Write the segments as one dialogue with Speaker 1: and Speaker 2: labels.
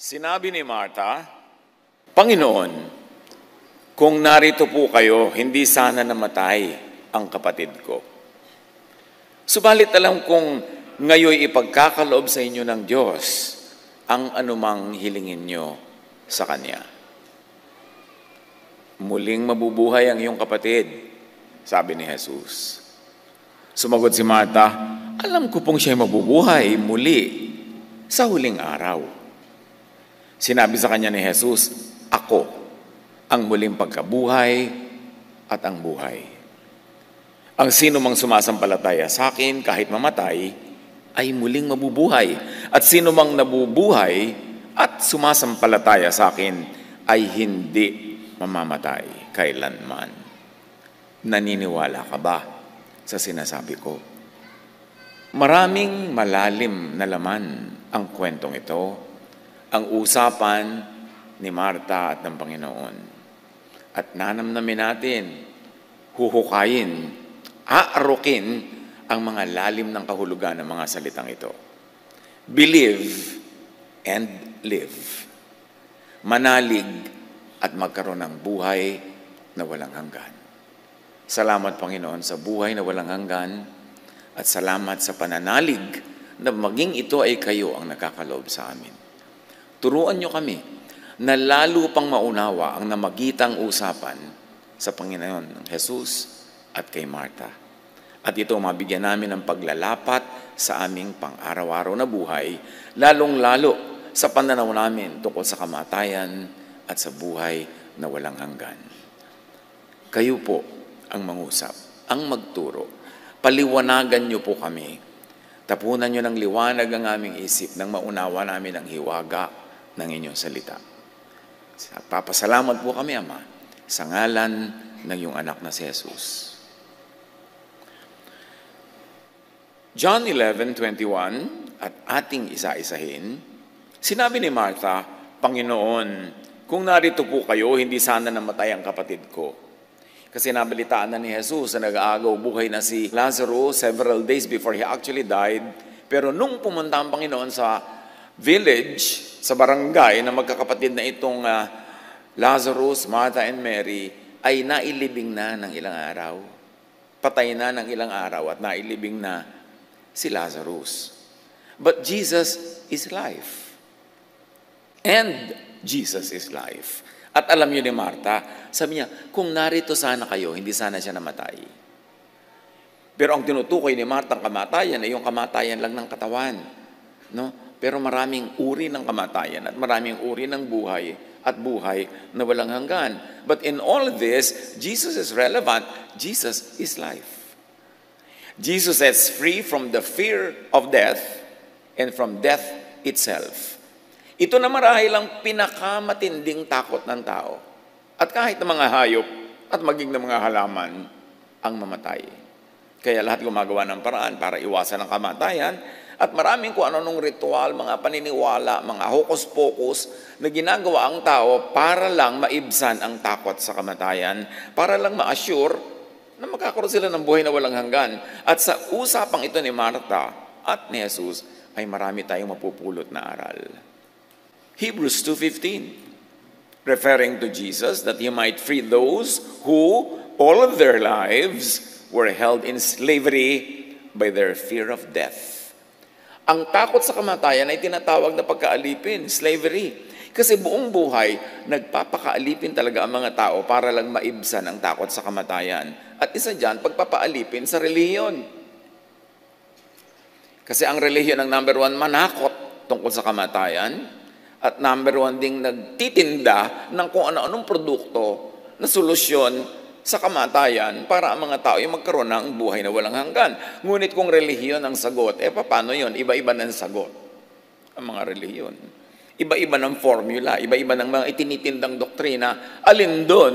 Speaker 1: Sinabi ni Marta, Panginoon, kung narito po kayo, hindi sana namatay ang kapatid ko. Subalit alam kong ngayon ipagkakaloob sa inyo ng Diyos ang anumang hilingin nyo sa Kanya. Muling mabubuhay ang iyong kapatid, sabi ni Jesus. Sumagot si Marta, alam ko pong siya'y mabubuhay muli sa huling araw. Sinabi sa kanya ni Jesus, ako ang muling pagkabuhay at ang buhay. Ang sino mang sumasampalataya sa akin kahit mamatay ay muling mabubuhay. At sino mang nabubuhay at sumasampalataya sa akin ay hindi mamamatay kailanman. Naniniwala ka ba sa sinasabi ko? Maraming malalim na laman ang kwentong ito. Ang usapan ni Marta at ng Panginoon. At nanamnamin natin, huhukayin, aarukin ang mga lalim ng kahulugan ng mga salitang ito. Believe and live. Manalig at magkaroon ng buhay na walang hanggan. Salamat, Panginoon, sa buhay na walang hanggan at salamat sa pananalig na maging ito ay kayo ang nakakaloob sa amin. Turuan niyo kami na lalo pang maunawa ang namagitang usapan sa Panginoon ng Jesus at kay Marta. At ito mabigyan namin ng paglalapat sa aming pang-araw-araw na buhay, lalong-lalo sa pananaw namin tungkol sa kamatayan at sa buhay na walang hanggan. Kayo po ang mangusap, ang magturo. Paliwanagan niyo po kami. Tapunan niyo ng liwanag ang aming isip nang maunawa namin ang hiwaga ng inyong salita. Papasalamat po kami, Ama, sa ngalan ng iyong anak na si Jesus. John 11:21, at ating isa-isahin, sinabi ni Martha, Panginoon, kung narito po kayo, hindi sana namatay ang kapatid ko. Kasi nabalitaan na ni Jesus na nag-aagaw buhay na si Lazarus several days before he actually died. Pero nung pumunta ang Panginoon sa village, sa barangay na magkakapatid na itong Lazarus, Martha, and Mary, ay nailibing na ng ilang araw. Patay na ng ilang araw at nailibing na si Lazarus. But Jesus is life. And Jesus is life. At alam niyo ni Martha, sabi niya, kung narito sana kayo, hindi sana siya namatay. Pero ang tinutukoy ni Martha ang kamatayan ay yung kamatayan lang ng katawan. No? Pero maraming uri ng kamatayan at maraming uri ng buhay at buhay na walang hanggan. But in all this, Jesus is relevant. Jesus is life. Jesus sets free from the fear of death and from death itself. Ito na marahil ang pinakamatinding takot ng tao. At kahit ng mga hayop at maging ng mga halaman ang mamatay. Kaya lahat gumagawa ng paraan para iwasan ang kamatayan. At maraming kung ano-anong ritual, mga paniniwala, mga hokus-pokus na ginagawa ang tao para lang maibsan ang takot sa kamatayan, para lang ma-assure na magkakaroon sila ng buhay na walang hanggan. At sa usapang ito ni Martha at ni Jesus ay marami tayong mapupulot na aral. Hebrews 2:15, referring to Jesus that He might free those who all of their lives were held in slavery by their fear of death. Ang takot sa kamatayan ay tinatawag na pagkaalipin, slavery. Kasi buong buhay, nagpapakaalipin talaga ang mga tao para lang maibsan ang takot sa kamatayan. At isa dyan, pagpapaalipin sa relihiyon. Kasi ang relihiyon ang number one manakot tungkol sa kamatayan. At number one ding nagtitinda ng kung ano-anong produkto na solusyon sa kamatayan para ang mga tao yung magkaroon ng buhay na walang hanggan. Ngunit kung relihiyon ang sagot, paano yun? Iba-iba ng sagot ang mga relihiyon. Iba-iba ng formula, iba-iba ng mga itinitindang doktrina. Alin doon,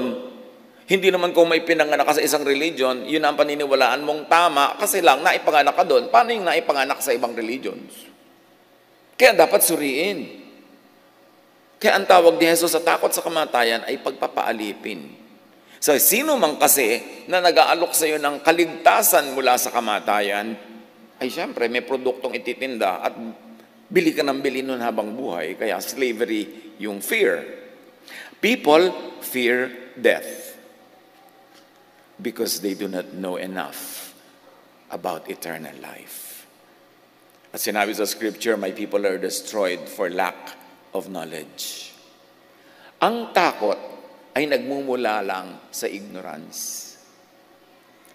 Speaker 1: hindi naman kung may pinanganak ka sa isang religion, yun ang paniniwalaan mong tama kasi lang naipanganak ka doon. Paano yung naipanganak sa ibang religions? Kaya dapat suriin. Kaya ang tawag ni Jesus sa takot sa kamatayan ay pagpapaalipin. So, sino man kasi na nag-aalok sa iyo ng kaligtasan mula sa kamatayan, ay siyempre may produktong ititinda at Bili ka ng bili nun habang buhay, kaya slavery yung fear. People fear death because they do not know enough about eternal life. At sinabi sa scripture, my people are destroyed for lack of knowledge. Ang takot ay nagmumula lang sa ignorance.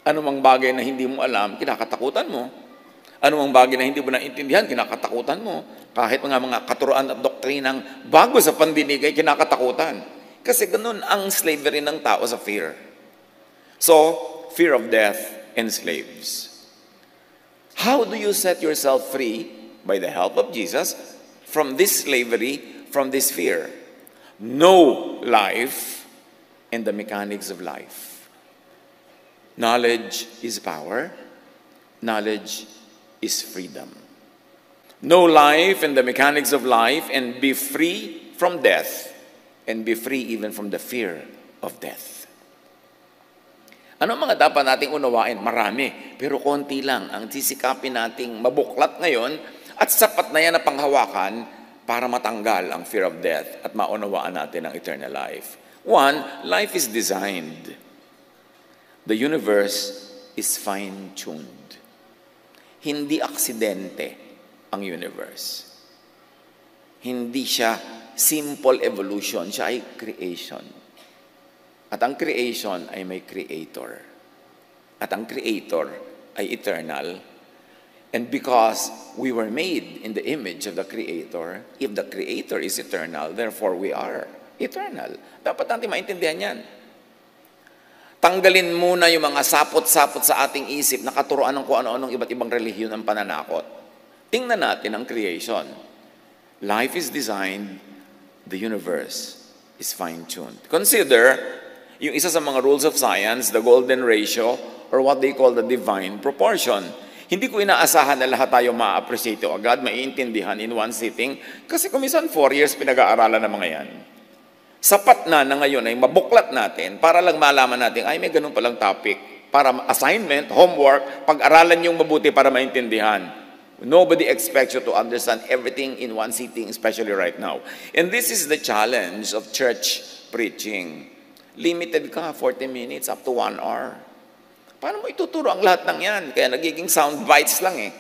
Speaker 1: Anumang bagay na hindi mo alam, kinakatakutan mo. Anumang bagay na hindi mo naintindihan, kinakatakutan mo. Kahit mga katuruan at doktrinang bago sa pandinig ay kinakatakutan. Kasi ganun ang slavery ng tao sa fear. So, fear of death enslaves. How do you set yourself free by the help of Jesus from this slavery, from this fear? Know life and the mechanics of life. Knowledge is power. Knowledge is freedom. Know life and the mechanics of life and be free from death and be free even from the fear of death. Ano mga dapat nating unawain? Marami, pero konti lang ang sisikapin nating mabuklat ngayon at sapat na yan na panghawakan para matanggal ang fear of death at maunawaan natin ang eternal life. One, life is designed. The universe is fine-tuned. Hindi aksidente ang universe. Hindi siya simple evolution, siya ay creation. At ang creation ay may creator. At ang creator ay eternal. And because we were made in the image of the creator, if the creator is eternal, therefore we are eternal. Dapat natin maintindihan yan. Tanggalin muna yung mga sapot-sapot sa ating isip na katuruan ng kung ano-anong iba't ibang relihiyon ng pananakot. Tingnan natin ang creation. Life is designed, the universe is fine-tuned. Consider yung isa sa mga rules of science, the golden ratio, or what they call the divine proportion. Hindi ko inaasahan na lahat tayo ma-appreciate o agad, maiintindihan in one sitting, kasi kumisan 4 years pinag-aaralan ng mga yan. Sapat na ngayon ay mabuklat natin para lang malaman natin, ay may ganun palang topic. Para assignment, homework, pag-aralan yung mabuti para maintindihan. Nobody expects you to understand everything in one sitting, especially right now. And this is the challenge of church preaching. Limited ka, 40 minutes up to 1 hour. Paano mo ituturo ang lahat ng yan? Kaya nagiging sound bites lang eh.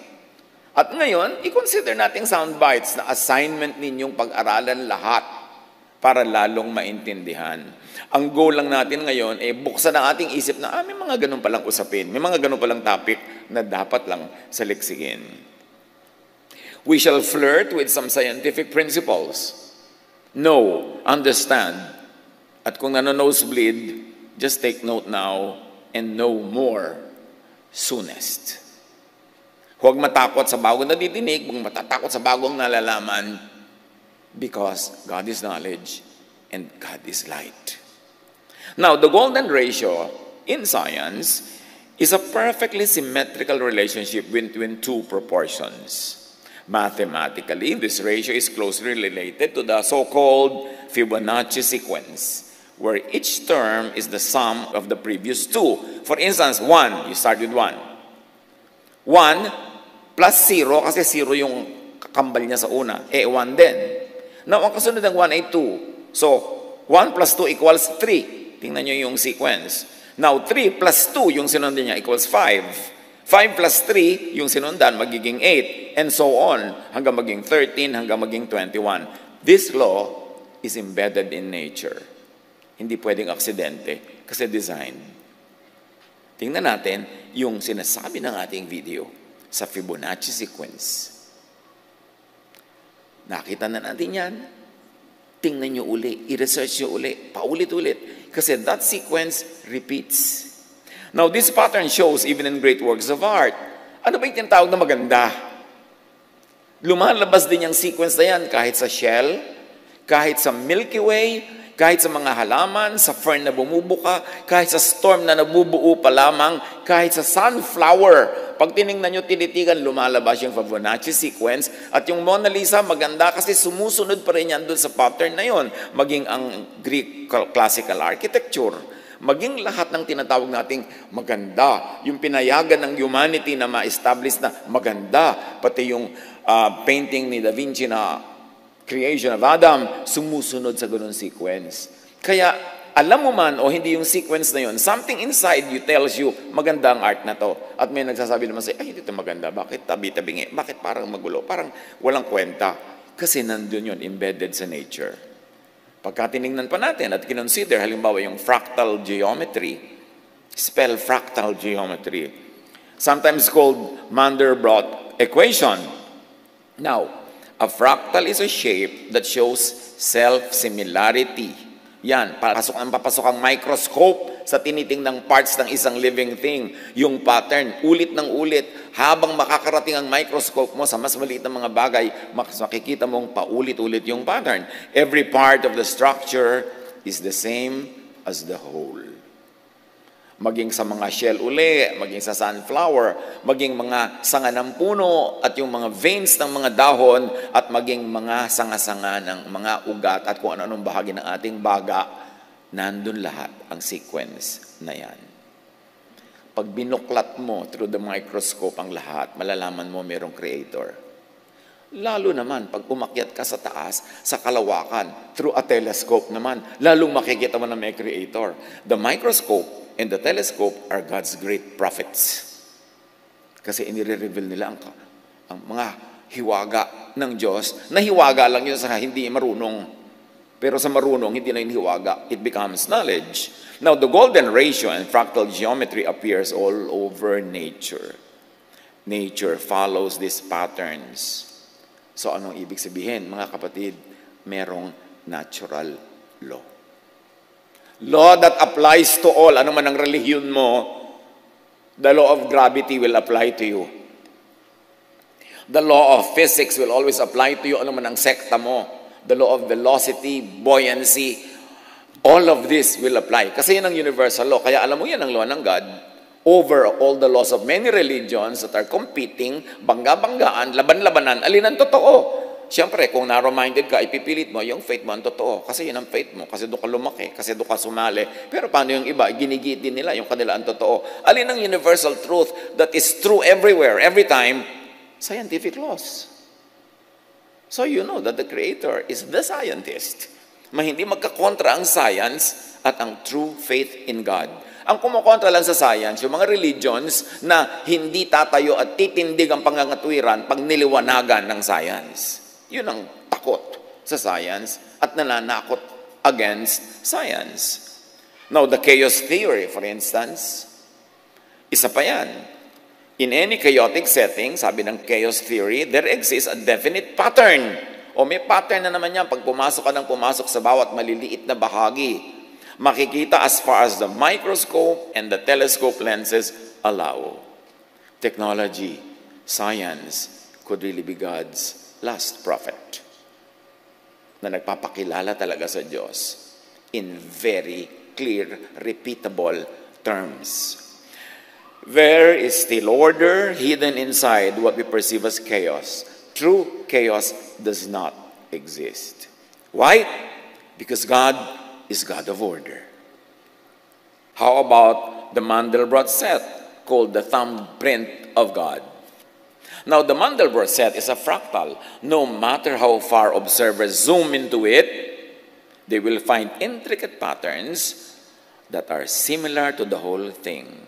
Speaker 1: At ngayon, i-consider nating sound bites na assignment ninyong pag-aralan lahat para lalong maintindihan. Ang goal lang natin ngayon ay buksan ang ating isip na may mga ganun palang usapin, may mga ganun palang topic na dapat lang saliksikin. We shall flirt with some scientific principles. Know, understand, at kung nano-nosebleed, just take note now and know more soonest. Huwag matakot sa bagong nadidinig, huwag matatakot sa bagong nalalaman, because God is knowledge and God is light. Now, the golden ratio in science is a perfectly symmetrical relationship between two proportions. Mathematically, this ratio is closely related to the so-called Fibonacci sequence, where each term is the sum of the previous two. For instance, 1, you start with 1. 1 plus 0, kasi 0 yung kakambal niya sa una, 1 din. Now, ang kasunod ng 1 ay 2. So, 1 plus 2 equals 3. Tingnan nyo yung sequence. Now, 3 plus 2, yung sinundan niya, equals 5. 5 plus 3, yung sinundan, magiging 8. And so on, hanggang maging 13, hanggang maging 21. This law is embedded in nature. Hindi pwedeng aksidente, kasi design. Tingnan natin yung sinasabi ng ating video sa Fibonacci sequence. Nakita na natin yan. Tingnan nyo uli, i-research nyo uli, paulit-ulit. Kasi that sequence repeats. Now, this pattern shows even in great works of art. Ano ba yung tinatawag na maganda? Lumalabas din yung sequence na yan kahit sa shell, kahit sa Milky Way, kahit sa mga halaman, sa fern na bumubuka, kahit sa storm na nabubuo pa lamang, kahit sa sunflower. Pag tinignan nyo, tinitigan, lumalabas yung Fibonacci sequence. At yung Mona Lisa, maganda kasi sumusunod pa rin yan doon sa pattern na yon. Maging ang Greek classical architecture, Maging lahat ng tinatawag nating maganda, yung pinayagan ng humanity na ma-establish na maganda, pati yung painting ni Da Vinci na Creation of Adam, sumusunod sa ganun sequence. Kaya, alam mo man o hindi yung sequence na yun, something inside you tells you, maganda ang art na to. At may nagsasabi naman sa'yo, ay, hindi ito maganda. Bakit tabi-tabingi? Bakit parang magulo? Parang walang kwenta. Kasi nandun yun, embedded sa nature. Pagka tinignan pa natin at kinonsider, halimbawa yung fractal geometry, spell fractal geometry, sometimes called Mandelbrot equation. Now, a fractal is a shape that shows self-similarity. Yan, papasok ang microscope sa tinitingnang parts ng isang living thing. Yung pattern, ulit ng ulit. Habang makakarating ang microscope mo sa mas maliit na mga bagay, makikita mong paulit-ulit yung pattern. Every part of the structure is the same as the whole. Maging sa mga shell uli, maging sa sunflower, maging mga sanga ng puno at yung mga veins ng mga dahon at maging mga sanga-sanga ng mga ugat at kung ano-anong bahagi ng ating baga, nandun lahat ang sequence na yan. Pag binuklat mo through the microscope ang lahat, malalaman mo mayroong creator. Lalo naman, pag umakyat ka sa taas, sa kalawakan, through a telescope naman, lalong makikita mo na may creator. The microscope and the telescope are God's great prophets. Kasi inire-reveal nila ang mga hiwaga ng Diyos, na hiwaga lang yun sa hindi marunong. Pero sa marunong, hindi na yung hiwaga. It becomes knowledge. Now, the golden ratio and fractal geometry appears all over nature. Nature follows these patterns. So, anong ibig sabihin? Mga kapatid, merong natural law. Law that applies to all. Ano man ang relihiyon mo, the law of gravity will apply to you. The law of physics will always apply to you. Ano man ang sekta mo. The law of velocity, buoyancy, all of this will apply. Kasi yan ang universal law. Kaya alam mo yan ang law ng God over all the laws of many religions that are competing, bangga-banggaan, laban-labanan, alin ang totoo. Siyempre, kung narrow-minded ka, ipipilit mo, yung faith mo ang totoo. Kasi yun ang faith mo. Kasi doon ka lumaki. Kasi doon ka sumali. Pero paano yung iba? Ginigit din nila yung kanila ang totoo. Alin ang universal truth that is true everywhere, every time? Scientific laws. So you know that the Creator is the scientist. Hindi magkakontra ang science at ang true faith in God. Ang kumukontra lang sa science, yung mga religions na hindi tatayo at titindig ang pangangatwiran pag niliwanagan ng science. Yun ang takot sa science at nananakot against science. Now, the chaos theory, for instance, isa pa yan. In any chaotic setting, sabi ng chaos theory, there exists a definite pattern. O may pattern na naman yan pag pumasok ka ng pumasok sa bawat maliliit na bahagi. Makikita as far as the microscope and the telescope lenses allow. Technology, science could really be God's last prophet na nagpapakilala talaga sa Diyos in very clear, repeatable terms. There is still order hidden inside what we perceive as chaos. True chaos does not exist. Why? Because God is God of order. How about the Mandelbrot set called the thumbprint of God? Now, the Mandelbrot set is a fractal. No matter how far observers zoom into it, they will find intricate patterns that are similar to the whole thing.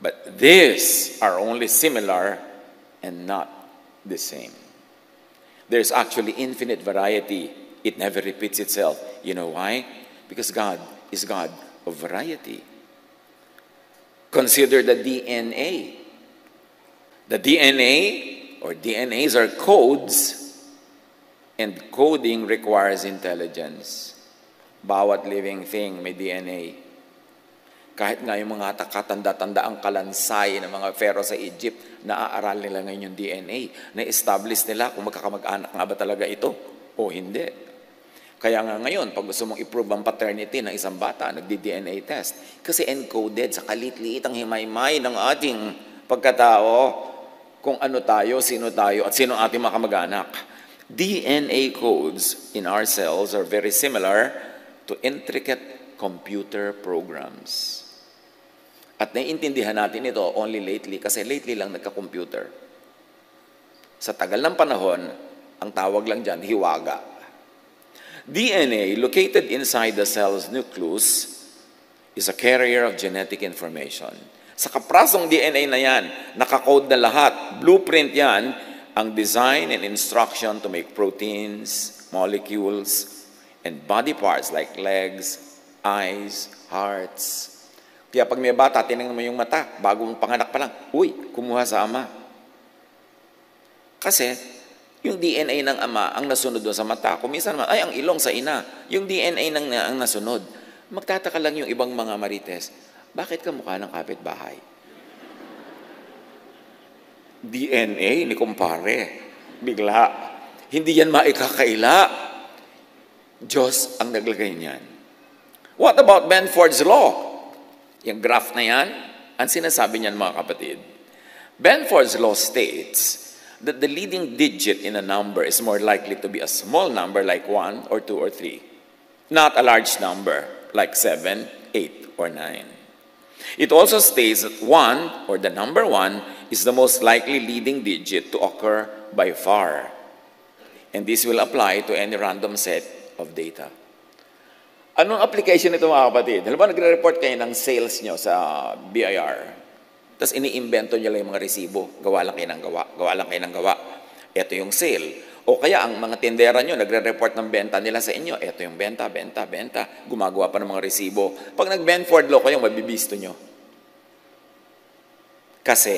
Speaker 1: But these are only similar and not the same. There's actually infinite variety. It never repeats itself. You know why? Because God is God of variety. Consider the DNA. The DNA or DNAs are codes, and coding requires intelligence. Bawat living thing may DNA. Kahit nga yung mga katanda-tanda ang kalansay ng mga pharaoh sa Egypt, naaaral nila ngayon yung DNA. Na-establish nila kung magkakamag-anak nga ba talaga ito o hindi. Kaya nga ngayon, pag gusto mong i-prove ang paternity ng isang bata, nagdi-DNA test. Kasi encoded sa kalit-liit ang himaymay ng ating pagkatao kung ano tayo, sino tayo, at sino ating mga kamag-anak. DNA codes in our cells are very similar to intricate computer programs. At naiintindihan natin ito only lately kasi lately lang nagka-computer. Sa tagal ng panahon, ang tawag lang dyan, hiwaga. DNA located inside the cell's nucleus is a carrier of genetic information. Sa kaprasong DNA na yan, nakakode na lahat. Blueprint yan, ang design and instruction to make proteins, molecules, and body parts like legs, eyes, hearts. Kaya pag may bata, tinignan mo yung mata, bagong panganak pa lang, uy, kumuha sa ama. Kasi, yung DNA ng ama ang nasunod doon sa mata. Kung minsan naman, ay, ang ilong sa ina. Yung DNA ang nasunod. Magtataka lang yung ibang mga marites, bakit ka mukha ng kapitbahay? DNA ni kumpare. Bigla. Hindi yan maikakaila. Diyos ang naglagay niyan. What about Benford's Law? Yung graph na yan, ang sinasabi niyan mga kapatid. Benford's Law states that the leading digit in a number is more likely to be a small number like 1 or 2 or 3, not a large number like 7, 8, or 9. It also states that 1, or the number 1, is the most likely leading digit to occur by far. And this will apply to any random set of data. Anong application nito mga kapatid? Halimbawa, nagre-report kayo ng sales nyo sa BIR. Tapos iniimbento nyo lang yung mga resibo. Gawa lang kayo ng gawa. Gawa lang kayo ng gawa. Ito yung sale. O kaya ang mga tindera nyo, nagre-report ng benta nila sa inyo. Ito yung benta, benta, benta. Gumagawa pa ng mga resibo. Pag nag-Benford Law kayo, mabibisto nyo. Kasi,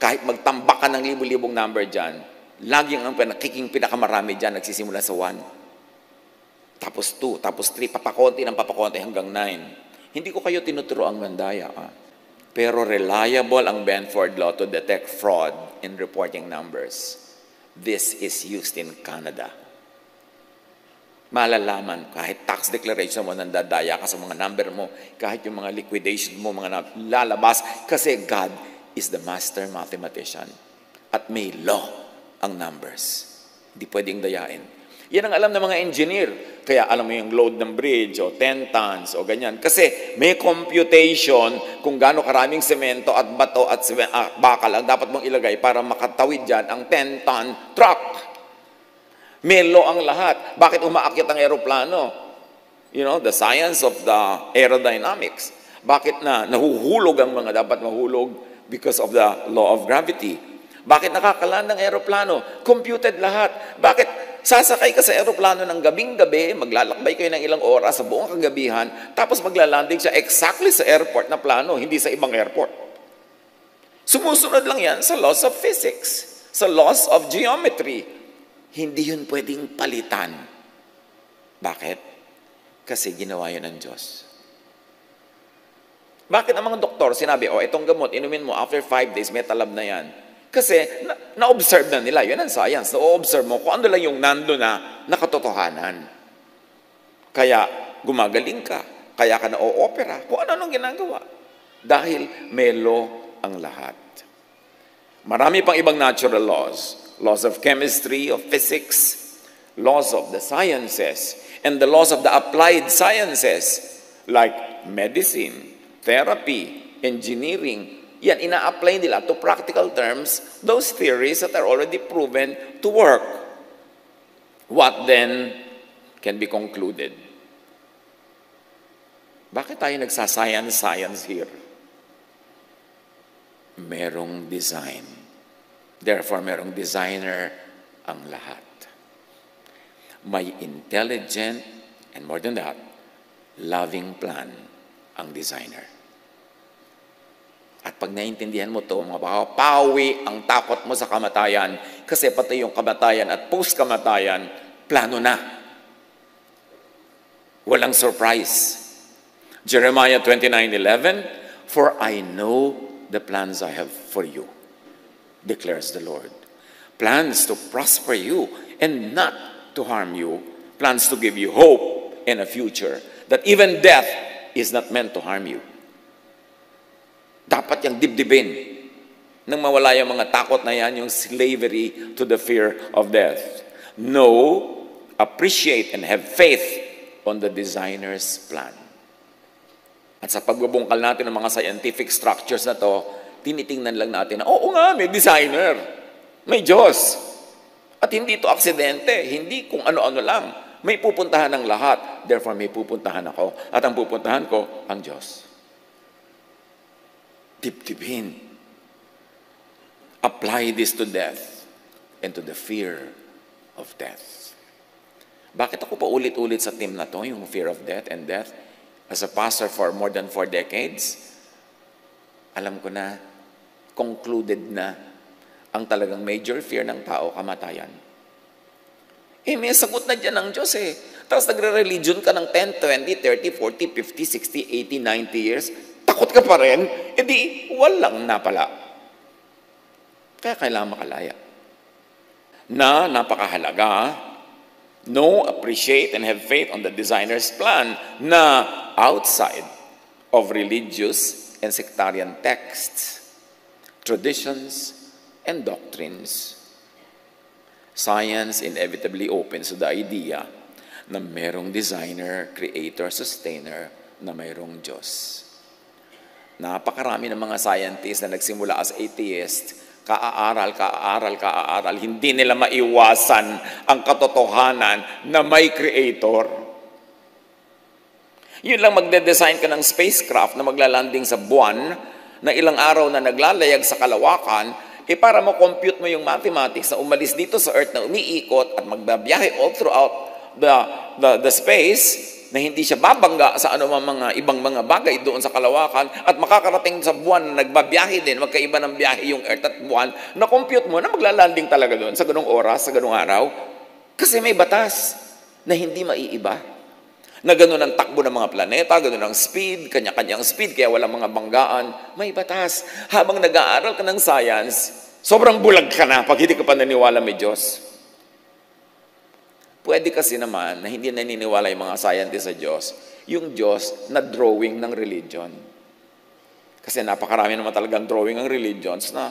Speaker 1: kahit magtambak ka ng libu-libong number dyan, laging ang pinakamarami dyan, nagsisimula sa 1. Tapos 2, tapos 3, papakonti ng papakonti hanggang 9. Hindi ko kayo tinuturo ang mandaya. Pero reliable ang Benford Law to detect fraud in reporting numbers. This is used in Canada. Malalaman, kahit tax declaration mo, nandadaya ka sa mga number mo, kahit yung mga liquidation mo, mga lalabas, kasi God is the master mathematician. At may law ang numbers. Hindi pwedeng dayain. Yan ang alam ng mga engineer. Kaya alam mo yung load ng bridge o 10 tons o ganyan. Kasi may computation kung gaano karaming semento at bato at bakal ang dapat mong ilagay para makatawid dyan ang 10-ton truck. May law ang lahat. Bakit umaakyat ang aeroplano? You know, the science of the aerodynamics. Bakit na nahuhulog ang mga dapat mahulog? Because of the law of gravity. Bakit nakakaland ng aeroplano? Computed lahat. Bakit sasakay ka sa aeroplano ng gabing-gabi, maglalakbay kayo ng ilang oras sa buong kagabihan, tapos maglalanding siya exactly sa airport na plano, hindi sa ibang airport. Sumusunod lang yan sa laws of physics, sa laws of geometry. Hindi yun pwedeng palitan. Bakit? Kasi ginawa yun ng Diyos. Bakit ang mga doktor sinabi, itong gamot, inumin mo, after 5 days, may talab na yan. Kasi na-observe na nila, yun ang science. Na-observe mo kung ano lang yung nando na nakatotohanan. Kaya gumagaling ka, kaya ka na-o-opera, kung ano-anong ginagawa. Dahil may law ang lahat. Marami pang ibang natural laws. Laws of chemistry, of physics, laws of the sciences, and the laws of the applied sciences, like medicine, therapy, engineering. Yan, ina-apply nila to practical terms, those theories that are already proven to work. What then can be concluded? Bakit tayo nagsascience here? Merong design. Therefore, merong designer ang lahat. May intelligent, and more than that, loving plan ang designer. At pag naintindihan mo ito, mapapawi ang takot mo sa kamatayan kasi pati yung kamatayan at post-kamatayan, plano na. Walang surprise. Jeremiah 29:11, "For I know the plans I have for you, declares the Lord. Plans to prosper you and not to harm you. Plans to give you hope and a future. That even death is not meant to harm you." Dapat yung dibdibin nang mawala yung mga takot na yan, yung slavery to the fear of death. Know, appreciate, and have faith on the designer's plan. At sa pagbubungkal natin ng mga scientific structures na to, tinitingnan lang natin na, oo nga, may designer, may Diyos. At hindi to aksidente, hindi kung ano-ano lang. May pupuntahan ng lahat, therefore may pupuntahan ako. At ang pupuntahan ko, ang Diyos. Tip-tipin. Apply this to death and to the fear of death. Bakit ako pa ulit-ulit sa team na to, yung fear of death and death? As a pastor for more than 4 decades, alam ko na, concluded na ang talagang major fear ng tao, kamatayan. May sagot na dyan ng Diyos eh. Tapos nagre-religion ka ng 10, 20, 30, 40, 50, 60, 80, 90 years, takot ka pa rin, edi walang napala. Kaya kailangan makalaya. Na napakahalaga, know, appreciate, and have faith on the designer's plan na outside of religious and sectarian texts, traditions, and doctrines. Science inevitably opens to the idea na mayroong designer, creator, sustainer, na mayroong Diyos. Napakarami ng mga scientists na nagsimula as atheist, kaaral, hindi nila maiwasan ang katotohanan na may creator. Yun lang magde-design ka ng spacecraft na maglalanding sa buwan, na ilang araw na naglalayag sa kalawakan, para mo-compute mo yung mathematics na umalis dito sa Earth na umiikot at magbabiyahe all throughout the space, na hindi siya babangga sa mga ibang mga bagay doon sa kalawakan, at makakarating sa buwan na nagbabiyahe din, magkaiba ng biyahe yung Earth at buwan, na-compute mo na maglalanding talaga doon sa ganung oras, sa ganung araw, kasi may batas na hindi maiiba. Na gano'n ang takbo ng mga planeta, gano'n ang speed, kanya-kanyang speed, kaya walang mga banggaan, may batas. Habang nag-aaral ka ng science, sobrang bulag ka na pag hindi ka pa naniwala may Diyos. Pwede kasi naman na hindi naniniwala yung mga scientists sa Diyos, yung Diyos na drawing ng religion. Kasi napakarami naman talagang drawing ng religions na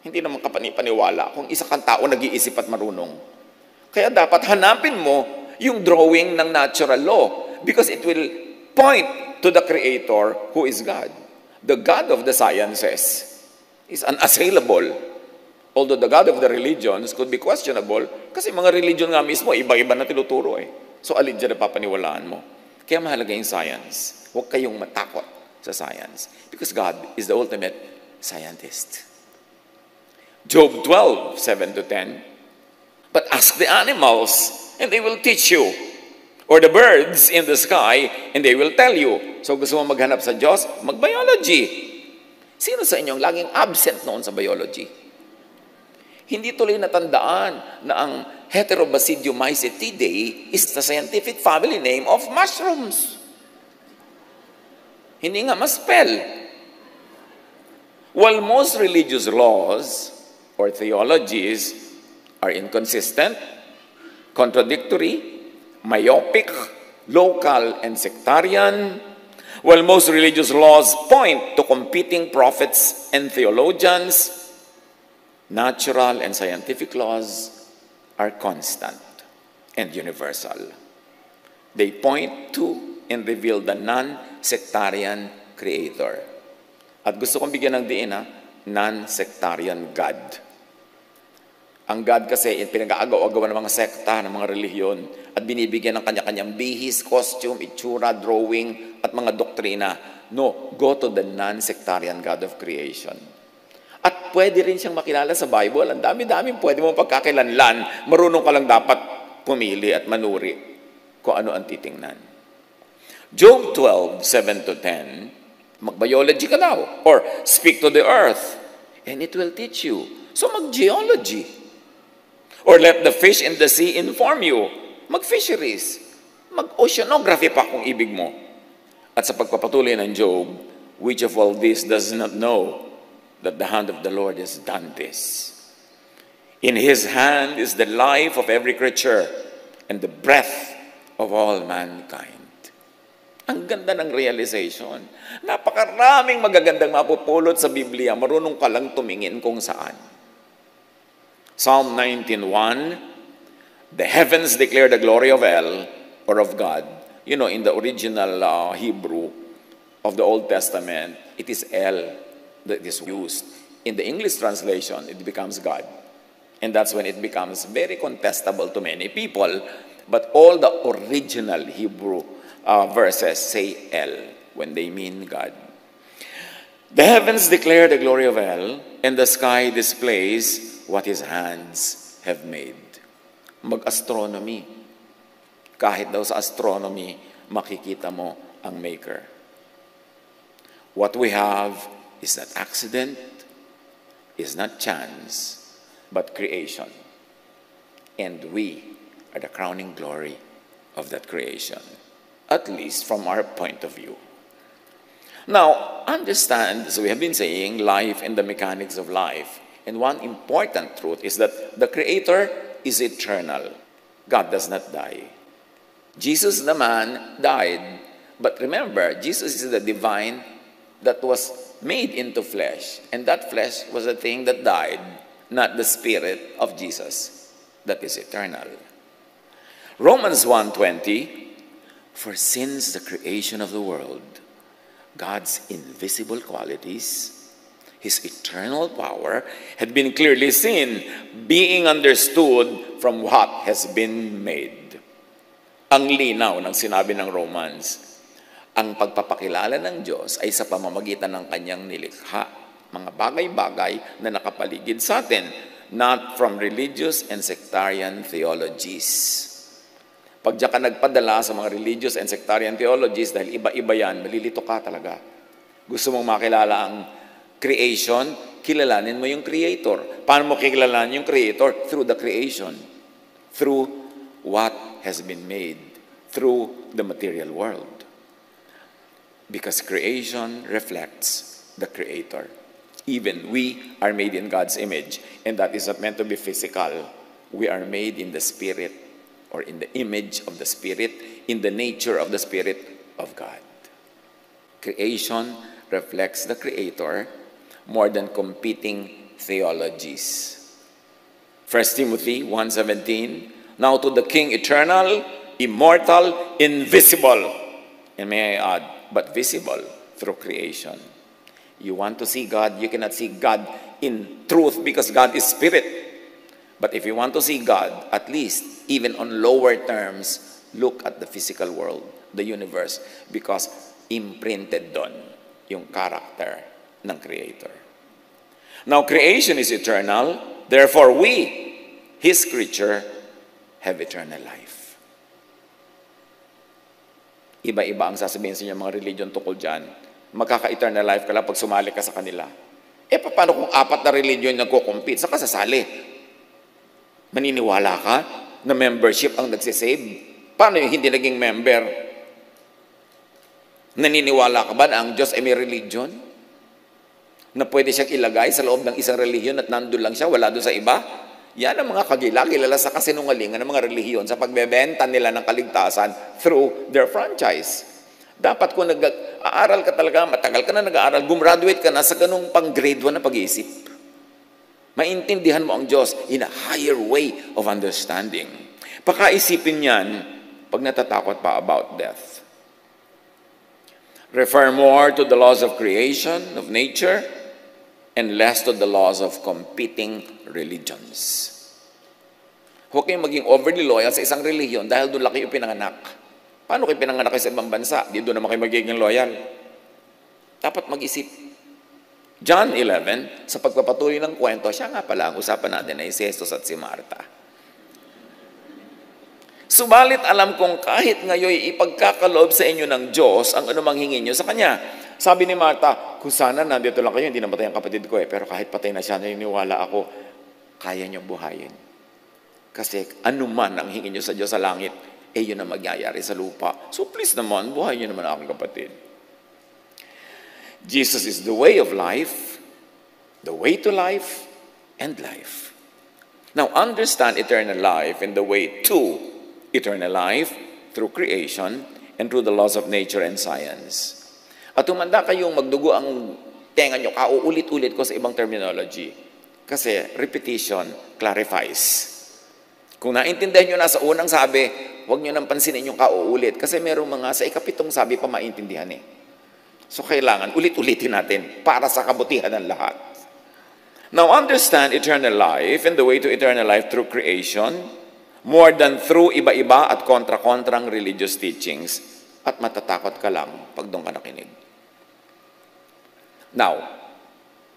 Speaker 1: hindi naman kapani-paniwala kung isa kang tao nag-iisip at marunong. Kaya dapat hanapin mo yung drawing ng natural law, because it will point to the Creator who is God. The God of the sciences is unassailable. Although the God of the religions could be questionable, kasi mga religion nga mismo, iba-iba na tinuturo eh. So alin dyan na papaniwalaan mo? Kaya mahalaga yung science. Huwag kayong matakot sa science, because God is the ultimate scientist. Job 12, 7-10. But ask the animals, and they will teach you. Or the birds in the sky, and they will tell you. So gusto mo maghanap sa Diyos? Mag-biology. Sino sa inyong laging absent noon sa biology? Hindi tuloy natandaan na ang Heterobasidiomycetidae is the scientific family name of mushrooms. Hindi nga ma-spell. While most religious laws or theologies are inconsistent, contradictory, myopic, local, and sectarian, while most religious laws point to competing prophets and theologians, natural and scientific laws are constant and universal. They point to and reveal the non-sectarian Creator. At gusto kong bigyan ng diin, non-sectarian God. Ang God kasi, pinag-aagaw-agaw ng mga sekta, ng mga relihiyon, at binibigyan ng kanya-kanyang bihis, costume, itsura, drawing, at mga doktrina. No, go to the non-sectarian God of creation. At pwede rin siyang makilala sa Bible. Ang dami-dami pwede mo pagkakilanlan. Marunong ka lang dapat pumili at manuri kung ano ang titingnan. Job 12, 7-10, mag-biology ka daw. Or speak to the earth, and it will teach you. So mag-geology. Or let the fish in the sea inform you. Mag-fisheries. Mag-oceanography pa kung ibig mo. At sa pagpapatuloy ng Job, which of all this does not know that the hand of the Lord has done this? In His hand is the life of every creature and the breath of all mankind. Ang ganda ng realization. Napakaraming magagandang mapupulot sa Biblia. Marunong ka lang tumingin kung saan. Psalm 19:1, the heavens declare the glory of El, or of God. You know, in the original Hebrew of the Old Testament, it is El that is used. In the English translation, it becomes God. And that's when it becomes very contestable to many people. But all the original Hebrew verses say El when they mean God. The heavens declare the glory of El, and the sky displays what his hands have made. Mag-astronomy. Kahit daw sa astronomy, makikita mo ang maker. What we have is not accident, is not chance, but creation. And we are the crowning glory of that creation, at least from our point of view. Now, understand, as we have been saying, life and the mechanics of life. And one important truth is that the Creator is eternal. God does not die. Jesus, the man, died. But remember, Jesus is the divine that was made into flesh. And that flesh was a thing that died, not the spirit of Jesus that is eternal. Romans 1:20, for since the creation of the world, God's invisible qualities, his eternal power, had been clearly seen, being understood from what has been made. Ang linaw ng sinabi ng Romans, ang pagpapakilala ng Diyos ay sa pamamagitan ng kanyang nilikha, mga bagay-bagay na nakapaligid sa atin, not from religious and sectarian theologies. Pag diyan ka nagpadala sa mga religious and sectarian theologies, dahil iba-iba yan, malilito ka talaga. Gusto mong makilala ang creation, kilalanin mo yung Creator. Paano mo kilalanin yung Creator? Through the creation. Through what has been made. Through the material world. Because creation reflects the Creator. Even we are made in God's image. And that is not meant to be physical. We are made in the Spirit, or in the image of the Spirit, in the nature of the Spirit of God. Creation reflects the Creator more than competing theologies. 1 Timothy 1:17, now to the King eternal, immortal, invisible, and may I add, but visible through creation. You want to see God, you cannot see God in truth because God is Spirit. But if you want to see God, at least, even on lower terms, look at the physical world, the universe, because imprinted doon yung character ng Creator. Now, creation is eternal, therefore we, His creature, have eternal life. Iba-iba ang sasabihin sa inyo mga religion tungkol dyan. Magkaka-eternal life ka lang pag sumali ka sa kanila. Eh, paano kung 4 na religion nagko-compete? Saka sasali? Maniniwala ka na membership ang nagsisave? Paano yung hindi naging member? Naniniwala ka ba na ang Diyos ay may religion? Na pwede siyang ilagay sa loob ng isang relihiyon at nandun lang siya, wala doon sa iba? Yan ang mga kilala sa kasinungalingan ng mga relihiyon sa pagbebenta nila ng kaligtasan through their franchise. Dapat kung nag-aaral ka talaga, matagal ka na nag-aaral, gumraduate ka na sa ganung pang grade 1 na pag-iisip. Maintindihan mo ang Diyos in a higher way of understanding. Pakaisipin yan pag natatakot pa about death. Refer more to the laws of creation, of nature, and less to the laws of competing religions. Huwag kayong maging overly loyal sa isang relihiyon dahil doon lang kayo pinanganak. Paano kayo pinanganak sa ibang bansa? Di doon naman kayo magiging loyal. Dapat mag-isip. John 11, sa pagpapatuloy ng kwento, siya nga pala ang usapan natin ay si Jesus at si Marta. Subalit alam kong kahit ngayon ipagkakaloob sa inyo ng Diyos ang anumang hingin nyo sa Kanya. Sabi ni Marta, kung sana nandito lang kayo, hindi namatay ang kapatid ko pero kahit patay na siya, naniniwala ako, kaya nyo buhayin. Kasi anuman ang hingin nyo sa Diyos sa langit, yun ang magyayari sa lupa. So please naman, buhayin nyo naman ang aking kapatid. Jesus is the way of life, the way to life, and life. Now, understand eternal life and the way to eternal life through creation and through the laws of nature and science. At tumanda kayong magdugo ang tenga nyo, kauulit-ulit ko sa ibang terminology. Kasi repetition clarifies. Kung naintindihan nyo na sa unang sabi, huwag nyo nang pansinin yung kauulit. Kasi merong mga sa ikapitong sabi pa maintindihan eh. So kailangan ulit-ulitin natin para sa kabutihan ng lahat. Now understand eternal life and the way to eternal life through creation, more than through iba-iba at kontra-kontrang religious teachings. At matatakot ka lang pag doon ka nakinig. Now,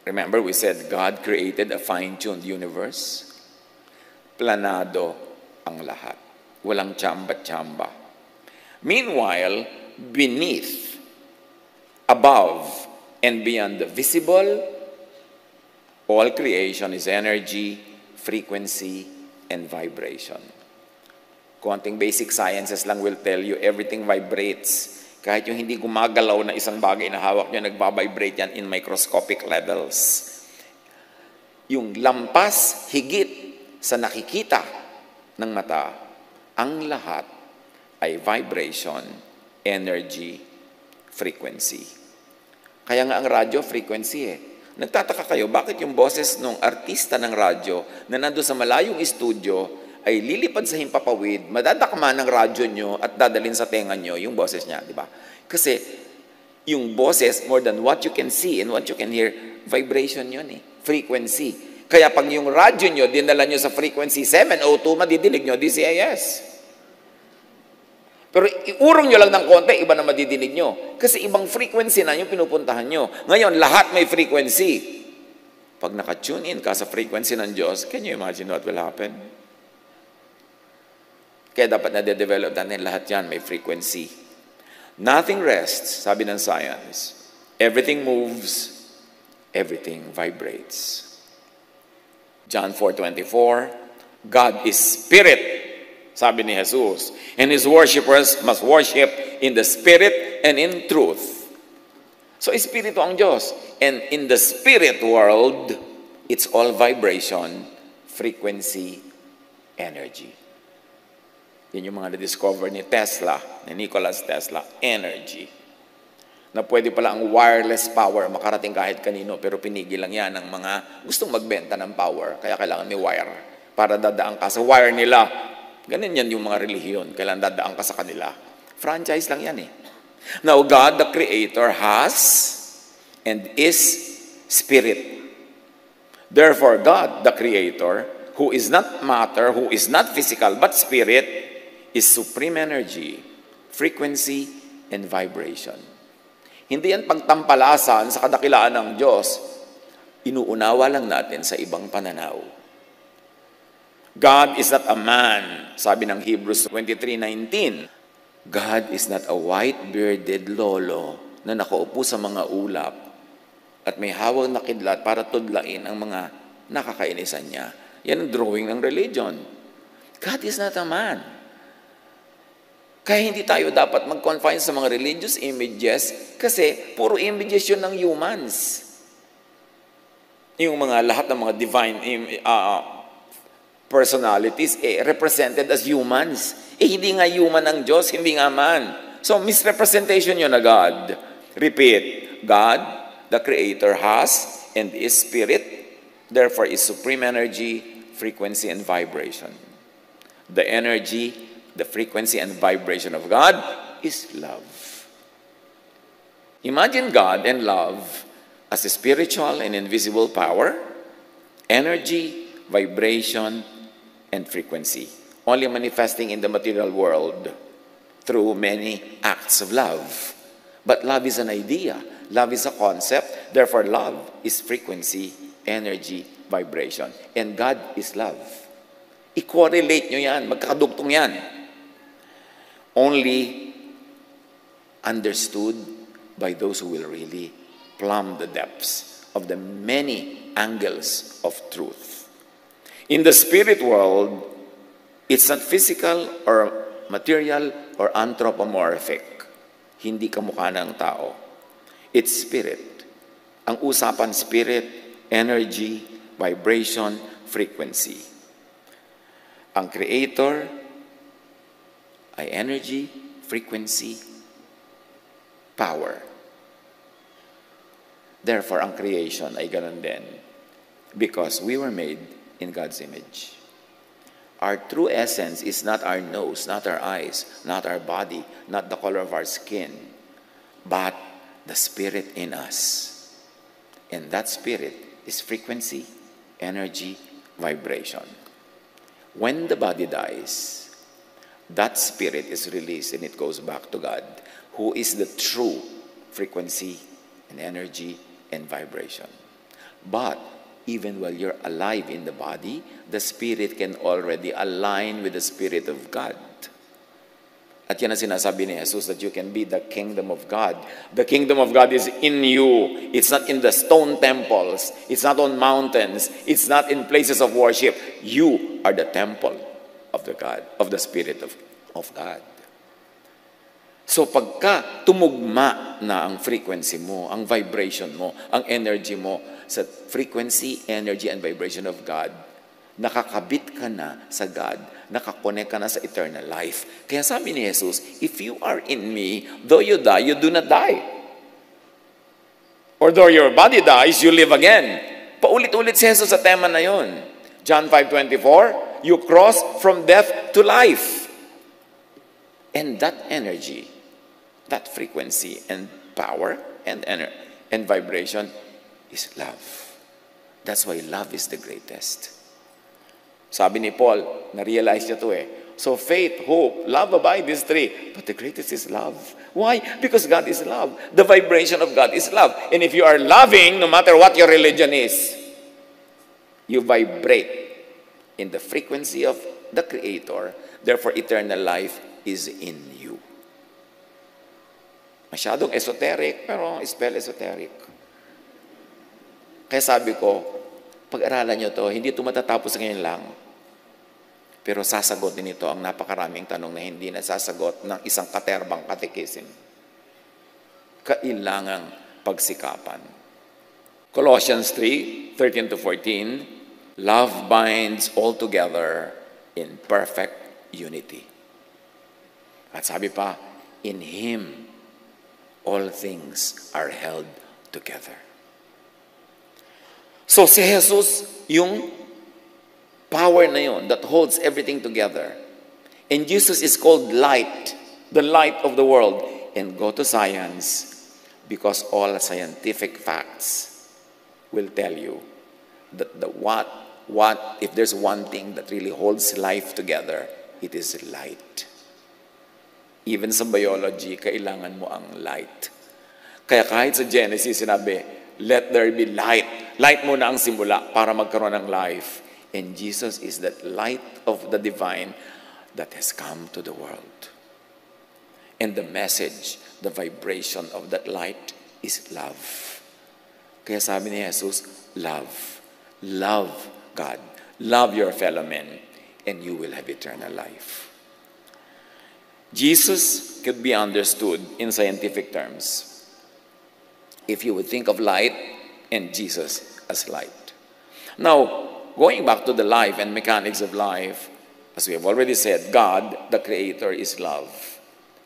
Speaker 1: remember we said God created a fine-tuned universe? Planado ang lahat. Walang tsamba-tsamba. Meanwhile, beneath, above, and beyond the visible, all creation is energy, frequency, and vibration. Konting basic sciences lang will tell you everything vibrates. Kahit yung hindi gumagalaw na isang bagay na hawak nyo, nagbabibrate yan in microscopic levels. Yung lampas, higit sa nakikita ng mata, ang lahat ay vibration, energy, frequency. Kaya nga ang radyo, frequency eh. Nagtataka kayo, bakit yung boses ng artista ng radyo na nandun sa malayong studio ay lilipad sa himpapawid, madadakma ng radyo nyo at dadalhin sa tenga nyo yung boses niya, di ba? Kasi yung boses, more than what you can see and what you can hear, vibration yun eh, frequency. Kaya pag yung radyo nyo, dinala nyo sa frequency 702, madidinig nyo DCIS. Pero iurong nyo lang ng konti, iba na madidinig nyo. Kasi ibang frequency na yung pinupuntahan nyo. Ngayon, lahat may frequency. Pag naka-tune in ka sa frequency ng Diyos, can you imagine what will happen? Kaya dapat na-develop natin lahat yan, may frequency. Nothing rests, sabi ng science. Everything moves, everything vibrates. John 4:24, God is spirit, sabi ni Jesus, and His worshipers must worship in the spirit and in truth. So, espiritu ang Diyos. And in the spirit world, it's all vibration, frequency, energy. Yan yung mga na-discover ni Tesla, ni Nikola Tesla, energy. Na pwede pala ang wireless power makarating kahit kanino, pero pinigil lang yan ng mga gustong magbenta ng power. Kaya kailangan may wire para dadaan ka sa wire nila. Ganun yan yung mga relihiyon. Kailangan dadaan ka sa kanila. Franchise lang yan eh. Now, God, the Creator, has and is Spirit. Therefore, God, the Creator, who is not matter, who is not physical, but Spirit, is supreme energy, frequency, and vibration. Hindi yan pagtampalasan sa kadakilaan ng Diyos. Inuunawa lang natin sa ibang pananaw. God is not a man, sabi ng Hebrews 23:19. God is not a white-bearded lolo na nakaupo sa mga ulap at may hawak na kidlat para tudlain ang mga nakakainisan niya. Yan ang drawing ng religion. God is not a man. Kaya hindi tayo dapat mag-confine sa mga religious images kasi puro images yun ng humans. Yung mga lahat ng mga divine personalities represented as humans. Hindi nga human ang Diyos, hindi nga man. So misrepresentation yun na God. Repeat, God, the Creator, has and is Spirit, therefore is supreme energy, frequency, and vibration. The energy, the frequency and vibration of God is love. Imagine God and love as a spiritual and invisible power, energy, vibration, and frequency, only manifesting in the material world through many acts of love. But love is an idea. Love is a concept. Therefore, love is frequency, energy, vibration. And God is love. I-correlate nyo yan. Magkakadugtong yan. Only understood by those who will really plumb the depths of the many angles of truth. In the spirit world, it's not physical or material or anthropomorphic. Hindi kamukha ng tao. It's spirit. Ang usapan spirit, energy, vibration, frequency. Ang Creator ay energy, frequency, power. Therefore, ang creation ay ganun din. Because we were made in God's image. Our true essence is not our nose, not our eyes, not our body, not the color of our skin, but the spirit in us. And that spirit is frequency, energy, vibration. When the body dies, that spirit is released and it goes back to God, who is the true frequency and energy and vibration. But even while you're alive in the body, the spirit can already align with the Spirit of God. At yan ang sinasabi ni Jesus, that you can be the kingdom of God. The kingdom of God is in you. It's not in the stone temples. It's not on mountains. It's not in places of worship. You are the temple of the God, of the Spirit of God. So pagka tumugma na ang frequency mo, ang vibration mo, ang energy mo sa frequency, energy, and vibration of God, nakakabit ka na sa God, nakakonek ka na sa eternal life. Kaya sabi ni Jesus, if you are in me, though you die, you do not die. Or though your body dies, you live again. Paulit-ulit si Jesus sa tema na yon. John 5:24, you cross from death to life. And that energy, that frequency and power and vibration is love. That's why love is the greatest. Sabi ni Paul, na-realize niya to So faith, hope, love abide, these three. But the greatest is love. Why? Because God is love. The vibration of God is love. And if you are loving, no matter what your religion is, you vibrate in the frequency of the Creator. Therefore, eternal life is in you. Masyadong esoteric, pero spell esoteric. Kaya sabi ko, pag-aralan nyo to, hindi ito matatapos ngayon lang. Pero sasagutin ito ang napakaraming tanong na hindi nasasagot ng isang katerbang katekisim. Kailangang pagsikapan. Colossians 3:13-14, love binds all together in perfect unity. At sabi pa, in Him, all things are held together. So si Jesus, yung power na yun that holds everything together. And Jesus is called light, the light of the world. And go to science, because all scientific facts will tell you that if there's one thing that really holds life together, it is light. Even sa biology, kailangan mo ang light. Kaya kahit sa Genesis, sinabi, let there be light. Light muna ang simula para magkaroon ng life. And Jesus is that light of the divine that has come to the world. And the message, the vibration of that light is love. Kaya sabi ni Jesus, love. Love God. Love your fellow men, and you will have eternal life. Jesus could be understood in scientific terms if you would think of light and Jesus as light. Now, going back to the life and mechanics of life, as we have already said, God, the Creator, is love.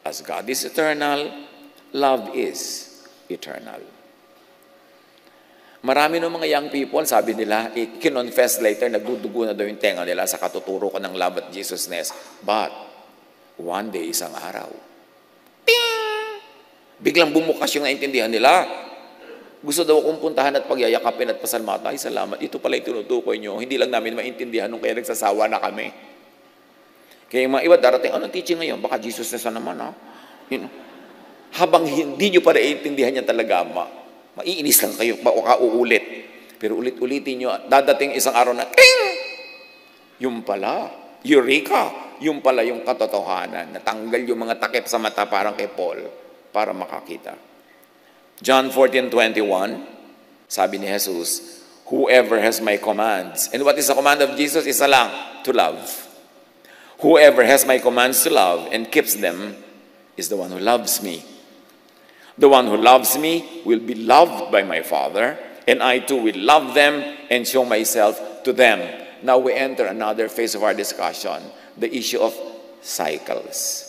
Speaker 1: As God is eternal, love is eternal. Marami ng mga young people, sabi nila, kinonfess later, nagdudugo na daw yung tenga nila sa katuturo ko ng love at Jesusness. But, one day, isang araw, ting! Biglang bumukas yung naintindihan nila. Gusto daw akong puntahan at pagyayakapin at pasalamatan. Ay, salamat. Ito pala yung tinutukoy nyo. Hindi lang namin maintindihan nung kaya nagsasawa na kami. Kaya yung mga iba darating, anong teaching ngayon? Baka Jesus na naman, ha? You know, habang hindi nyo pa naiintindihan yan talaga, maiinis lang kayo, baka uulit. Pero ulit-ulitin nyo, dadating isang araw na, ting! Yung pala, eureka! Yung pala yung katotohanan. Natanggal yung mga takip sa mata parang kay Paul para makakita. John 14:21, sabi ni Jesus, whoever has my commands. And what is the command of Jesus? Isa lang, to love. Whoever has my commands to love and keeps them is the one who loves me. The one who loves me will be loved by my Father, and I too will love them and show myself to them. Now we enter another phase of our discussion, the issue of cycles,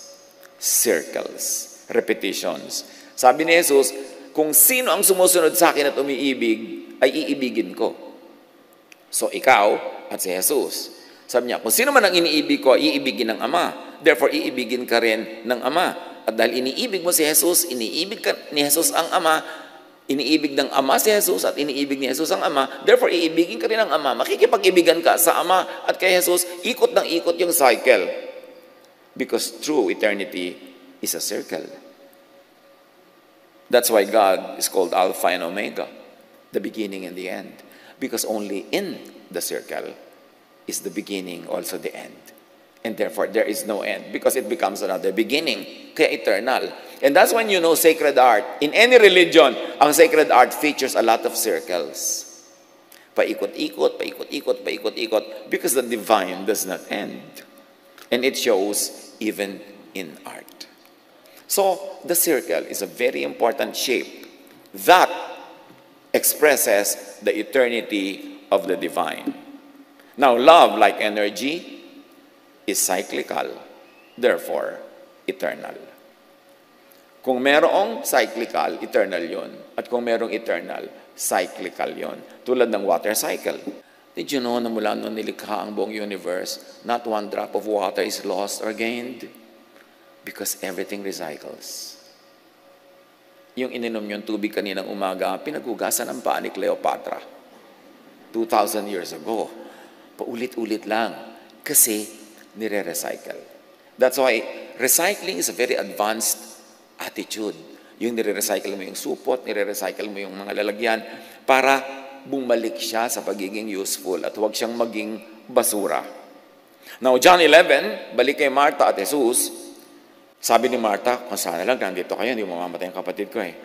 Speaker 1: circles, repetitions. Sabi ni Jesus, kung sino ang sumusunod sa akin at umiibig, ay iibigin ko. So ikaw at si Jesus. Sabi niya, kung sino man ang iniibig ko, iibigin ng Ama. Therefore, iibigin ka rin ng Ama. At dahil iniibig mo si Jesus, iniibig ka ni Jesus ang Ama, iniibig ng Ama si Jesus at iniibig ni Jesus ang Ama, therefore, iibigin ka rin ng Ama. Makikipag-ibigan ka sa Ama at kay Jesus, ikot ng ikot yung cycle. Because true eternity is a circle. That's why God is called Alpha and Omega, the beginning and the end. Because only in the circle is the beginning, also the end. And therefore, there is no end because it becomes another beginning, kaya eternal. And that's when you know sacred art. In any religion, ang sacred art features a lot of circles. Paikot-ikot, paikot-ikot, paikot-ikot, because the divine does not end. And it shows even in art. So, the circle is a very important shape that expresses the eternity of the divine. Now, love, like energy, is cyclical, therefore, eternal. Kung merong cyclical, eternal yon. At kung merong eternal, cyclical yon. Tulad ng water cycle. Did you know na mula nung nilikha ang buong universe, not one drop of water is lost or gained? Because everything recycles. Yung ininom yung tubig kaninang umaga, pinaghugasan ng paa ni Cleopatra. 2,000 years ago. Paulit-ulit lang. Kasi nire-recycle. That's why recycling is a very advanced attitude. Yung nire-recycle mo yung supot, nire-recycle mo yung mga lalagyan para bumalik siya sa pagiging useful at huwag siyang maging basura. Now, John 11, balik kay Martha at Jesus, sabi ni Martha, kung sana lang nandito kayo, hindi mamamatay ang kapatid ko eh.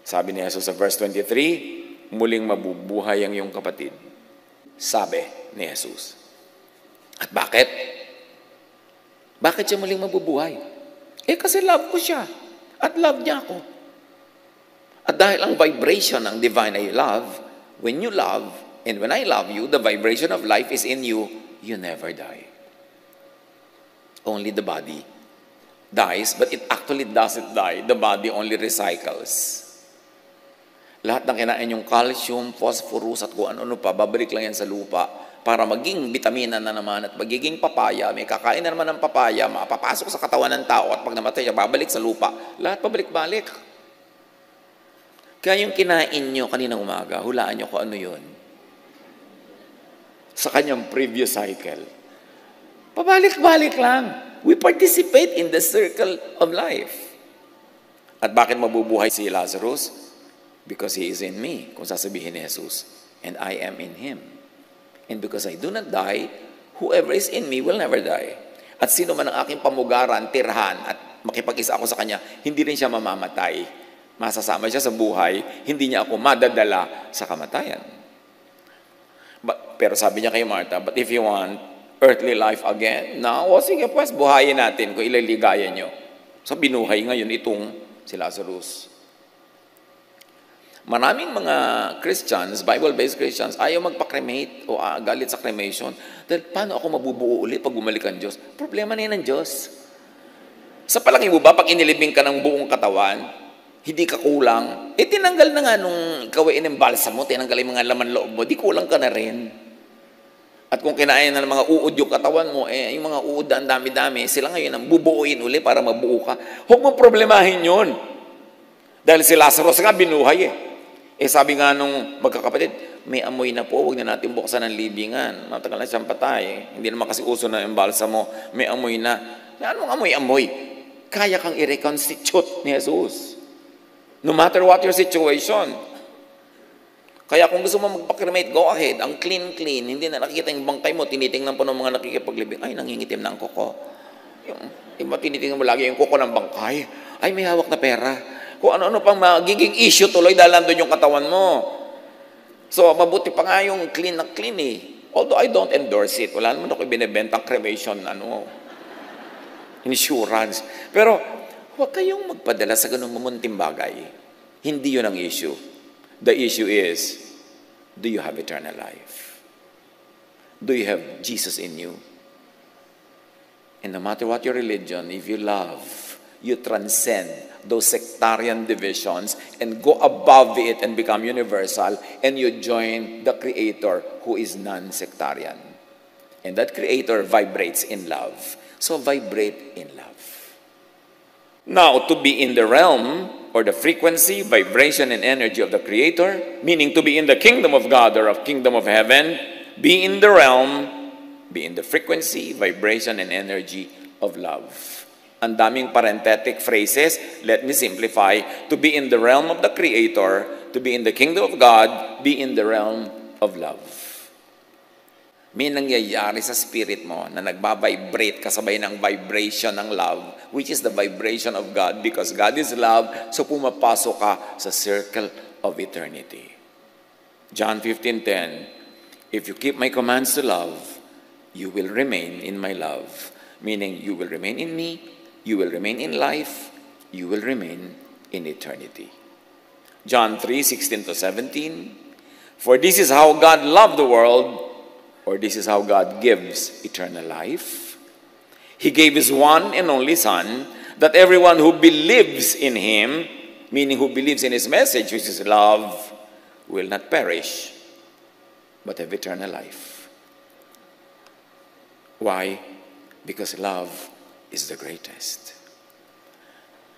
Speaker 1: Sabi ni Jesus sa verse 23, muling mabubuhay ang iyong kapatid. Sabi ni Jesus. At bakit? Bakit siya muling mabubuhay? Eh kasi love ko siya. At love niya ako. At dahil ang vibration ng divine ay love, when you love, and when I love you, the vibration of life is in you, you never die. Only the body dies, but it actually doesn't die. The body only recycles. Lahat ng kinain yung calcium, phosphorus, at kung ano-ano pa, babalik lang yan sa lupa para maging vitamina na naman at magiging papaya. May kakain na naman ng papaya, mapapasok sa katawan ng tao at pag namatay siya, babalik sa lupa. Lahat pabalik-balik. Kaya yung kinain nyo kaninang umaga, hulaan nyo kung ano yun. Sa kanyang previous cycle. Pabalik-balik lang. We participate in the circle of life. At bakit mabubuhay si Lazarus? Because he is in me, kung sasabihin ni Jesus. And I am in him. And because I do not die, whoever is in me will never die. At sino man ang aking pamugaran, tirhan, at makipag-isa ako sa kanya, hindi rin siya mamamatay. Masasama siya sa buhay, hindi niya ako madadala sa kamatayan. Pero sabi niya kay Martha, but if you want earthly life again, now, sige pues, buhayin natin kung ililigaya niyo. So binuhay ngayon itong si Lazarus. Maraming mga Christians, Bible-based Christians, ayaw magpa-cremate o galit sa cremation. Dahil paano ako mabubuo ulit pag bumalik ang Diyos? Problema na yun ng Diyos. Sa palagay mo ba, pag inilibing ka ng buong katawan, hindi ka kulang, tinanggal na nga nung ikaw ay inimbalsa mo, tinanggal yung mga laman loob mo, di kulang ka na rin. At kung kinain na ng mga uod yung katawan mo, yung mga uod ang dami-dami, sila ngayon ang bubuuin uli para mabuo ka. Huwag mo problemahin yun. Dahil si Lazarus nga binuhay eh. Sabi nga nung magkakapatid, may amoy na po, huwag na natin buksan ang libingan. Matagal na siyang patay. Hindi naman kasi uso na yung balsa mo, may amoy na. Anong amoy-amoy? Kaya kang i-reconstitute ni Jesus. No matter what your situation. Kaya kung gusto mo magpa-cremate, go ahead. Ang clean-clean, hindi na nakikita yung bangkay mo, tinitingnan po ng mga nakikipaglibing, ay, nangingitim na ang kuko. Yung iba, tinitingnan mo lagi yung kuko ng bangkay. Ay, may hawak na pera. Kung ano-ano pang magiging issue tuloy dahil nandun yung katawan mo. So, mabuti pa nga yung clean na clean eh. Although I don't endorse it. Wala naman ako ibinibenta cremation, insurance. Pero, huwag kayong magpadala sa ganung mamunting bagay. Hindi yun ang issue. The issue is, do you have eternal life? Do you have Jesus in you? And no matter what your religion, if you love, you transcend those sectarian divisions and go above it and become universal, and you join the Creator who is non-sectarian. And that Creator vibrates in love. So vibrate in love. Now, to be in the realm or the frequency, vibration, and energy of the Creator, meaning to be in the kingdom of God or of kingdom of heaven, be in the realm, be in the frequency, vibration, and energy of love. Ang daming parenthetic phrases. Let me simplify. To be in the realm of the Creator, to be in the kingdom of God, be in the realm of love. May nangyayari sa spirit mo na nagbabibrate kasabay ng vibration ng love, which is the vibration of God, because God is love, so pumapasok ka sa circle of eternity. John 15:10, if you keep my commands to love, you will remain in my love. Meaning, you will remain in me, you will remain in life, you will remain in eternity. John 3:16-17, for this is how God loved the world, or this is how God gives eternal life. He gave His one and only Son, that everyone who believes in Him, meaning who believes in His message, which is love, will not perish, but have eternal life. Why? Because love is the greatest.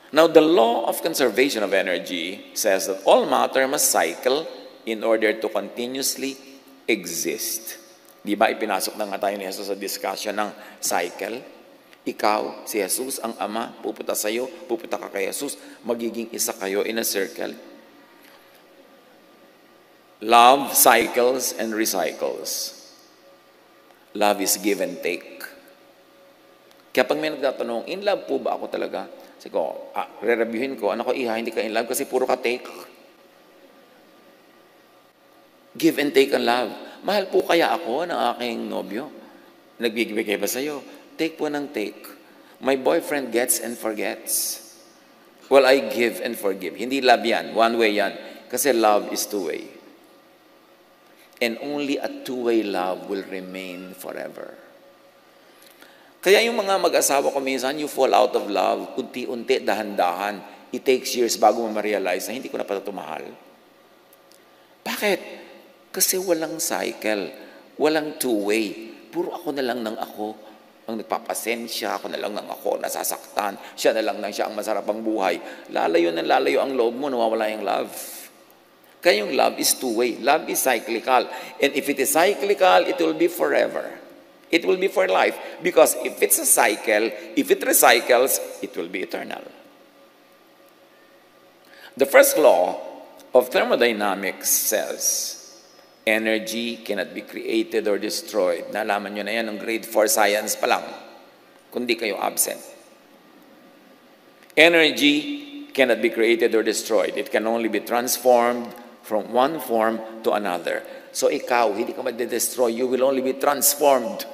Speaker 1: Now, the law of conservation of energy says that all matter must cycle in order to continuously exist. Di ba, ipinasok na nga tayo ni Jesus sa discussion ng cycle? Ikaw, si Jesus, ang Ama, pupunta sa iyo, pupunta ka kay Jesus, magiging isa kayo in a circle. Love cycles and recycles. Love is give and take. Kaya pag may nagtatanong, in love po ba ako talaga? Sige ko, re-reviewin ko, ano ko, hindi ka in love kasi puro ka take. Give and take ang love. Mahal po kaya ako ng aking nobyo? Nagbibigay ba sa'yo? Take po ng take. My boyfriend gets and forgets. Well, I give and forgive. Hindi love yan. One way yan. Kasi love is two-way. And only a two-way love will remain forever. Kaya yung mga mag-asawa ko minsan, you fall out of love, unti-unti, dahan-dahan. It takes years bago mo ma-realize na hindi ko na pala tumahal. Bakit? Kasi walang cycle, walang two-way. Puro ako na lang ng ako ang nagpapasensya, ako na lang ng ako nasasaktan, siya na lang siya ang masarap ang buhay. Lalayo ang loob mo, nawawala yung love. Kaya yung love is two-way. Love is cyclical. And if it is cyclical, it will be forever. It will be for life. Because if it's a cycle, if it recycles, it will be eternal. The first law of thermodynamics says, energy cannot be created or destroyed. Nalaman nyo na yan ng grade 4 science pa lang, kundi kayo absent. Energy cannot be created or destroyed. It can only be transformed from one form to another. So ikaw, hindi ka ma-destroy. You will only be transformed.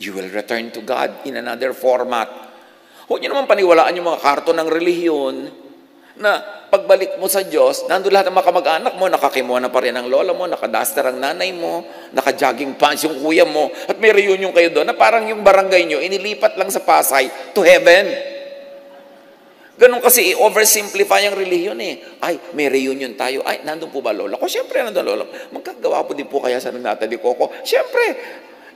Speaker 1: You will return to God in another format. Huwag nyo naman paniwalaan yung mga karton ng relihiyon na pagbalik mo sa Diyos, nandun lahat ng mga kamag-anak mo, nakakimono pa rin ang lola mo, nakaduster ang nanay mo, naka-jogging pants yung kuya mo, at may reunion kayo doon na parang yung barangay nyo, inilipat lang sa Pasay to heaven. Ganun kasi i-oversimplify ang relihiyon eh. Ay, may reunion tayo. Ay, nandun po ba lola ko? Siyempre, nandun lola ko. Magkagawa po din po kaya sa Natati Coco? Siyempre,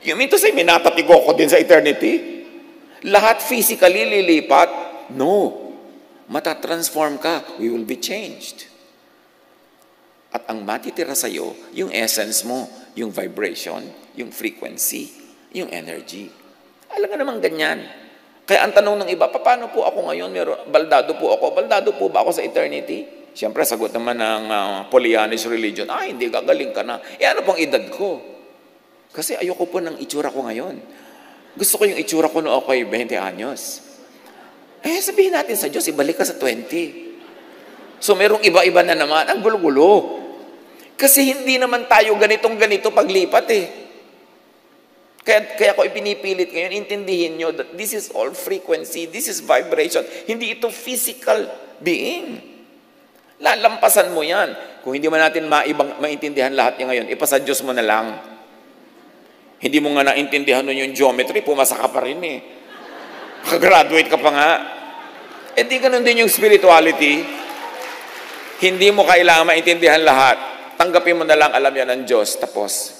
Speaker 1: you mean to say may Natati Coco din sa eternity? Lahat physically lilipat? No. Matatransform ka, we will be changed. At ang matitira sa'yo, yung essence mo, yung vibration, yung frequency, yung energy. Alam nga naman ganyan. Kaya ang tanong ng iba, paano po ako ngayon? Baldado po ako. Baldado po ba ako sa eternity? Siyempre, sagot naman ng Pollyannish religion, hindi, gagaling ka na. Ano pang edad ko? Kasi ayoko po ng itsura ko ngayon. Gusto ko yung itsura ko noong ako ay 20 anyos. Sabihin natin sa Diyos, ibalik ka sa 20. So, merong iba-iba na naman. Ang gulo-gulo. Kasi hindi naman tayo ganitong-ganito paglipat eh. Kaya ko ipinipilit ngayon, intindihin nyo that this is all frequency, this is vibration. Hindi ito physical being. Lalampasan mo yan. Kung hindi man natin maintindihan lahat yan ngayon, ipasa Diyos mo na lang. Hindi mo nga naintindihan nun yung geometry, pumasa ka pa rin eh. Kaka-graduate ka pa nga. Di ganun din yung spirituality. Hindi mo kailangan maintindihan lahat. Tanggapin mo na lang, alam yan ng Diyos. Tapos.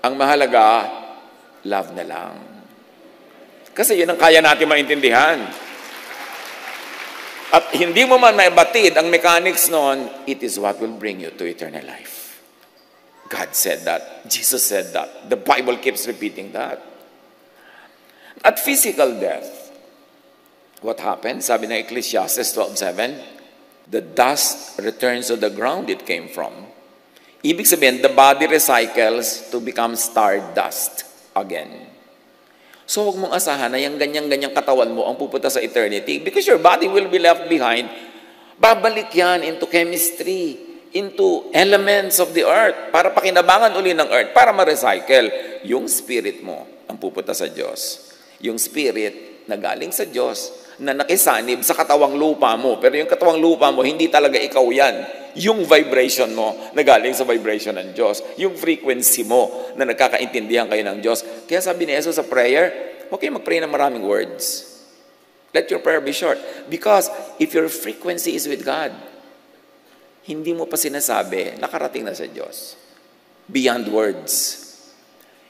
Speaker 1: Ang mahalaga, love na lang. Kasi yun ang kaya natin maintindihan. At hindi mo man maibatid ang mechanics noon, it is what will bring you to eternal life. God said that. Jesus said that. The Bible keeps repeating that. At physical death, what happened? Sabi ng Ecclesiastes 12:7, the dust returns to the ground it came from. Ibig sabihin, the body recycles to become stardust again. So huwag mong asahan na yung ganyang-ganyang katawan mo ang pupunta sa eternity because your body will be left behind. Babalik yan into chemistry, into elements of the earth para pakinabangan uli ng earth, para ma-recycle. Yung spirit mo ang pupunta sa Diyos. Yung spirit na galing sa Diyos na nakisanib sa katawang lupa mo. Pero yung katawang lupa mo, hindi talaga ikaw yan. Yung vibration mo na galing sa vibration ng Diyos. Yung frequency mo na nagkakaintindihan kayo ng Diyos. Kaya sabi ni Jesus sa prayer, okay, mag-pray ng maraming words. Let your prayer be short. Because if your frequency is with God, hindi mo pa sinasabi, nakarating na sa Diyos. Beyond words.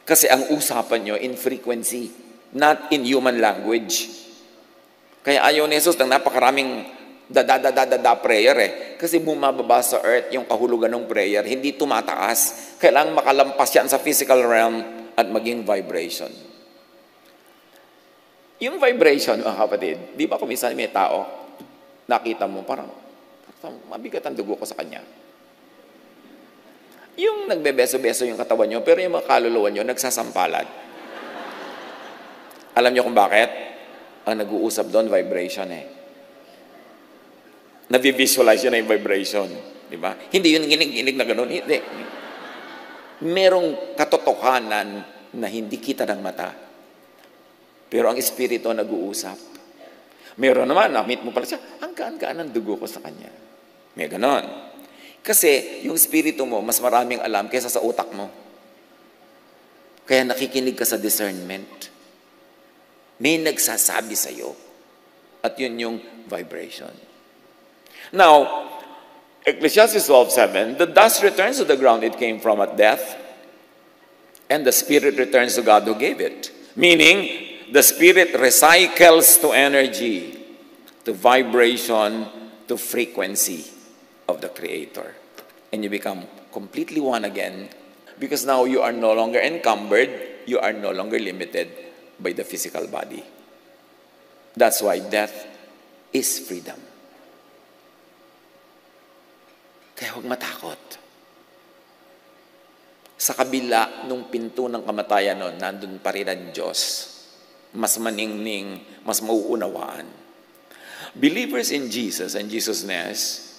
Speaker 1: Kasi ang usapan nyo in frequency, not in human language. Kaya ayaw ni Jesus ng napakaraming prayer Kasi bumababa sa earth yung kahulugan ng prayer, hindi tumataas. Kailangang makalampas yan sa physical realm at maging vibration. Yung vibration, mga kapatid, di ba kung minsan may tao, nakita mo, parang mabigat ang dugo ko sa kanya. Yung nagbebeso-beso yung katawan nyo, pero yung mga kaluluwa nyo, nagsasampalad. Alam nyo kung bakit? Ang nag-uusap doon, vibration Nabi-visualize yun na yung vibration. Di ba? Hindi yun ginig-ginig na gano'n. Hindi. Merong katotohanan na hindi kita ng mata. Pero ang espiritu nag-uusap. Meron naman, na-meet mo pala siya, ang gaan-gaan ang dugo ko sa kanya. May gano'n. Kasi yung espiritu mo, mas maraming alam kaysa sa utak mo. Kaya nakikinig ka sa discernment. May nagsasabi sa'yo. At yun yung vibration. Now, Ecclesiastes 12:7, the dust returns to the ground it came from at death, and the spirit returns to God who gave it. Meaning, the spirit recycles to energy, to vibration, to frequency of the Creator. And you become completely one again because now you are no longer encumbered, you are no longer limited by the physical body. That's why death is freedom. Kaya huwag matakot. Sa kabila nung pinto ng kamatayan nun, nandun pa rin ang Diyos. Mas maningning, mas mauunawaan. Believers in Jesus and Jesus-ness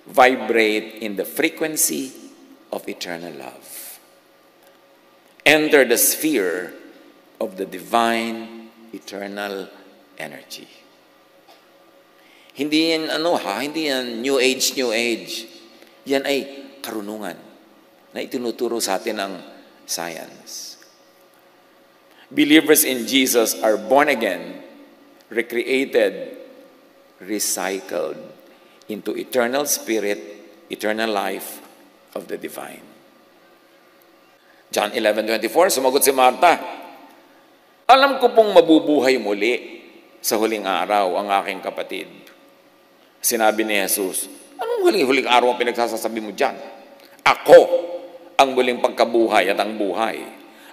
Speaker 1: vibrate in the frequency of eternal love. Enter the sphere of the divine eternal energy. Hindi yan hindi yan new age. Yan ay karunungan na itinuturo sa atin ng science. Believers in Jesus are born again, recreated, recycled into eternal spirit, eternal life of the divine. John 11:24, sumagot si Martha, alam ko pong mabubuhay muli sa huling araw ang aking kapatid. Sinabi ni Jesus, anong huling araw ang pinagsasasabi mo dyan? Ako ang muling pagkabuhay at ang buhay.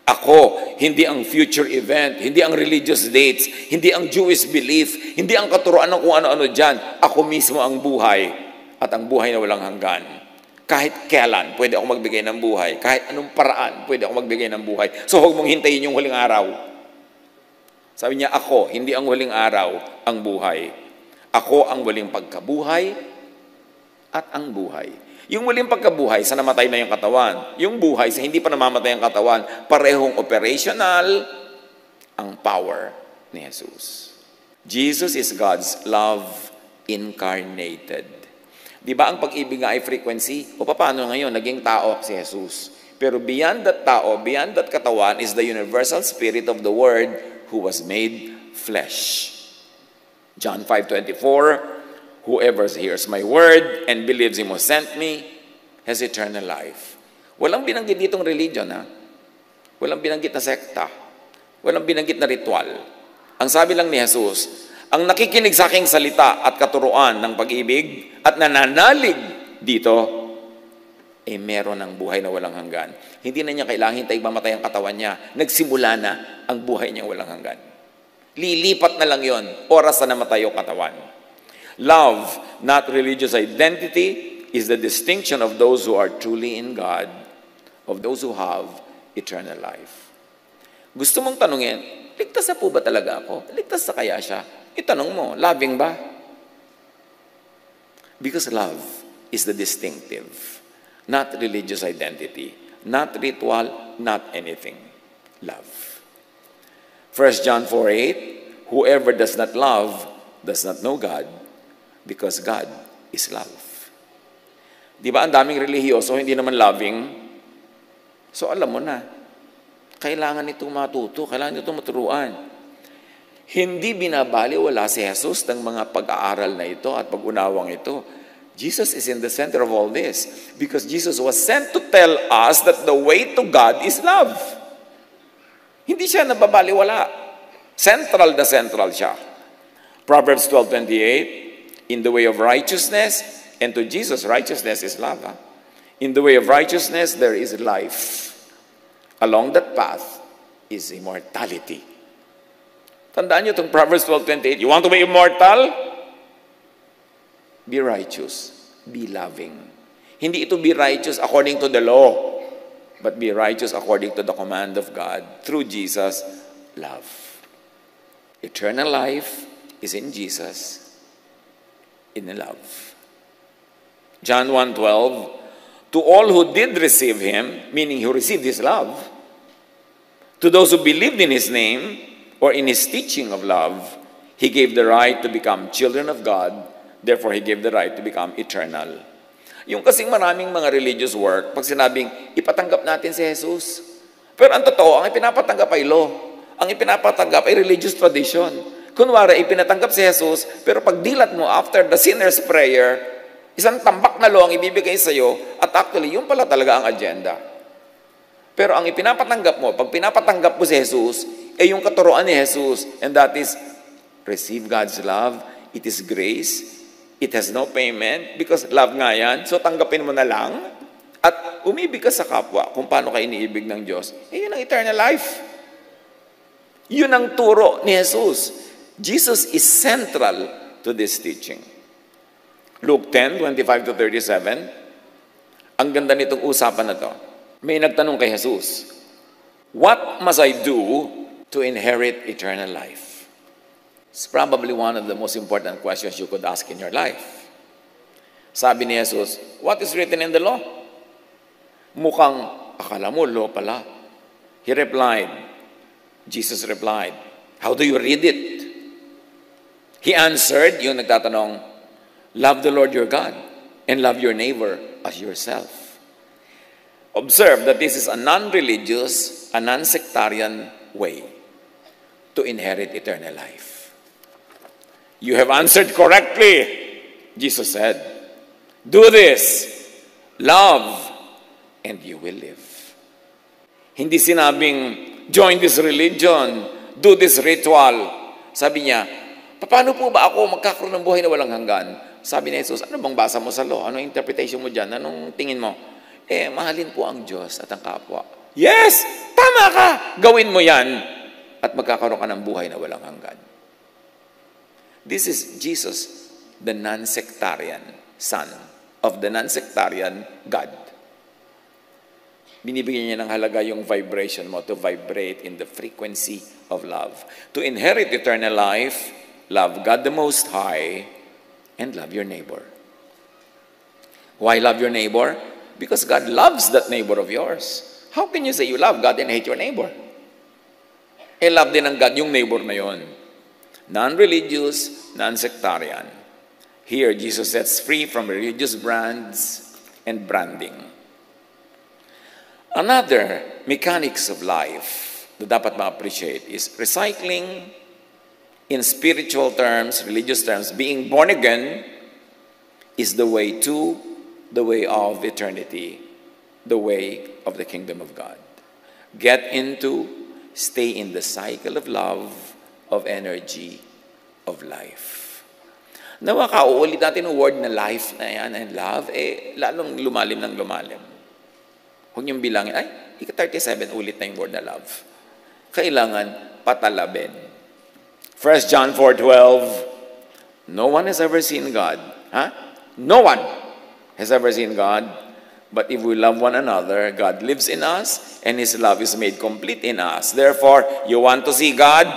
Speaker 1: Ako, hindi ang future event, hindi ang religious dates, hindi ang Jewish belief, hindi ang katuruan ng kung ano-ano dyan. Ako mismo ang buhay at ang buhay na walang hanggan. Kahit kailan, pwede ako magbigay ng buhay. Kahit anong paraan, pwede ako magbigay ng buhay. So huwag mong hintayin yung huling araw. Sabi niya, ako, hindi ang huling araw, ang buhay. Ako ang muling pagkabuhay at ang buhay. Yung muling pagkabuhay sa namatay na yung katawan. Yung buhay sa hindi pa namamatay ang katawan, parehong operational ang power ni Jesus. Jesus is God's love incarnated. Di ba ang pag-ibig nga ay frequency? O paano ngayon? Naging tao si Jesus. Pero beyond that tao, beyond that katawan is the universal spirit of the Word who was made flesh. John 5:24, whoever hears my word and believes him who sent me has eternal life. Walang binanggit ditong religion, Walang binanggit na sekta. Walang binanggit na ritual. Ang sabi lang ni Jesus, ang nakikinig sa aking salita at katuruan ng pag-ibig at nananalig dito, meron ng buhay na walang hanggan. Hindi na niya kailangan hintay mamatay ang katawan niya. Nagsimula na ang buhay niya walang hanggan. Lilipat na lang yon, oras na namatay yung katawan. Love, not religious identity, is the distinction of those who are truly in God, of those who have eternal life. Gusto mong tanungin, ligtas na po ba talaga ako? Ligtas na kaya siya? Itanong mo, loving ba? Because love is the distinctive, not religious identity, not ritual, not anything. Love. 1 John 4:8, whoever does not love does not know God, because God is love. Di ba ang daming relihiyoso, hindi naman loving? So alam mo na, kailangan itong matuto, kailangan itong maturuan. Hindi binabaliwala si Jesus ng mga pag-aaral na ito at pag-unawang ito. Jesus is in the center of all this because Jesus was sent to tell us that the way to God is love. Hindi siya nababaliwala. Central na central siya. Proverbs 12:28, in the way of righteousness, and to Jesus, righteousness is love. In the way of righteousness, there is life. Along that path is immortality. Tandaan niyo itong Proverbs 12:28. You want to be immortal? Be righteous. Be loving. Hindi ito be righteous according to the law, but be righteous according to the command of God through Jesus, love. Eternal life is in Jesus, in love. John 1:12, to all who did receive him, meaning who received his love, to those who believed in his name or in his teaching of love, he gave the right to become children of God. Therefore, he gave the right to become eternal. Yung kasing maraming mga religious work, pag sinabing, ipatanggap natin si Jesus. Pero ang totoo, ang ipinapatanggap ay law. Ang ipinapatanggap ay religious tradition. Kunwari, ipinatanggap si Jesus, pero pag dilat mo after the sinner's prayer, isang tambak na law ang ibibigay sa iyo, at actually, yun pala talaga ang agenda. Pero ang ipinapatanggap mo, pag pinapatanggap mo si Jesus, ay yung katuruan ni Jesus, and that is, receive God's love, it is grace, it has no payment, because love nga yan, so tanggapin mo na lang, at umibig ka sa kapwa, kung paano ka iniibig ng Diyos, yun ang eternal life. Yun ang turo ni Jesus. Jesus is central to this teaching. Luke 10:25-37, ang ganda nitong usapan na to. May nagtanong kay Jesus, what must I do to inherit eternal life? It's probably one of the most important questions you could ask in your life. Sabi ni Jesus, what is written in the law? Mukhang akala mo law pala. Jesus replied, how do you read it? He answered, yung nagtatanong, love the Lord your God and love your neighbor as yourself. Observe that this is a non-religious, a non-sectarian way to inherit eternal life. You have answered correctly, Jesus said. Do this, love, and you will live. Hindi sinabing, join this religion, do this ritual. Sabi niya, paano po ba ako magkakaroon ng buhay na walang hanggan? Sabi ni Jesus, ano bang basa mo sa law? Anong interpretation mo dyan? Anong tingin mo? Mahalin po ang Diyos at ang kapwa. Yes! Tama ka! Gawin mo yan at magkakaroon ka ng buhay na walang hanggan. This is Jesus, the non-sectarian Son of the non-sectarian God. Binibigyan niya ng halaga yung vibration mo to vibrate in the frequency of love. To inherit eternal life, love God the Most High and love your neighbor. Why love your neighbor? Because God loves that neighbor of yours. How can you say you love God and hate your neighbor? Love din ng God yung neighbor na yon. Non-religious, non-sectarian. Here, Jesus sets free from religious brands and branding. Another mechanics of life na dapat ma-appreciate is recycling in spiritual terms, religious terms. Being born again is the way to, the way of eternity, the way of the kingdom of God. Get into, stay in the cycle of love, of energy, of life. Nawa kauulit natin ang word na life na yan and love, lalong lumalim ng lumalim. Huwag niyong bilangin, ika-37 ulit na yung word na love. Kailangan patalabin. 1 John 4:12, no one has ever seen God. No one has ever seen God. But if we love one another, God lives in us, and His love is made complete in us. Therefore, you want to see God?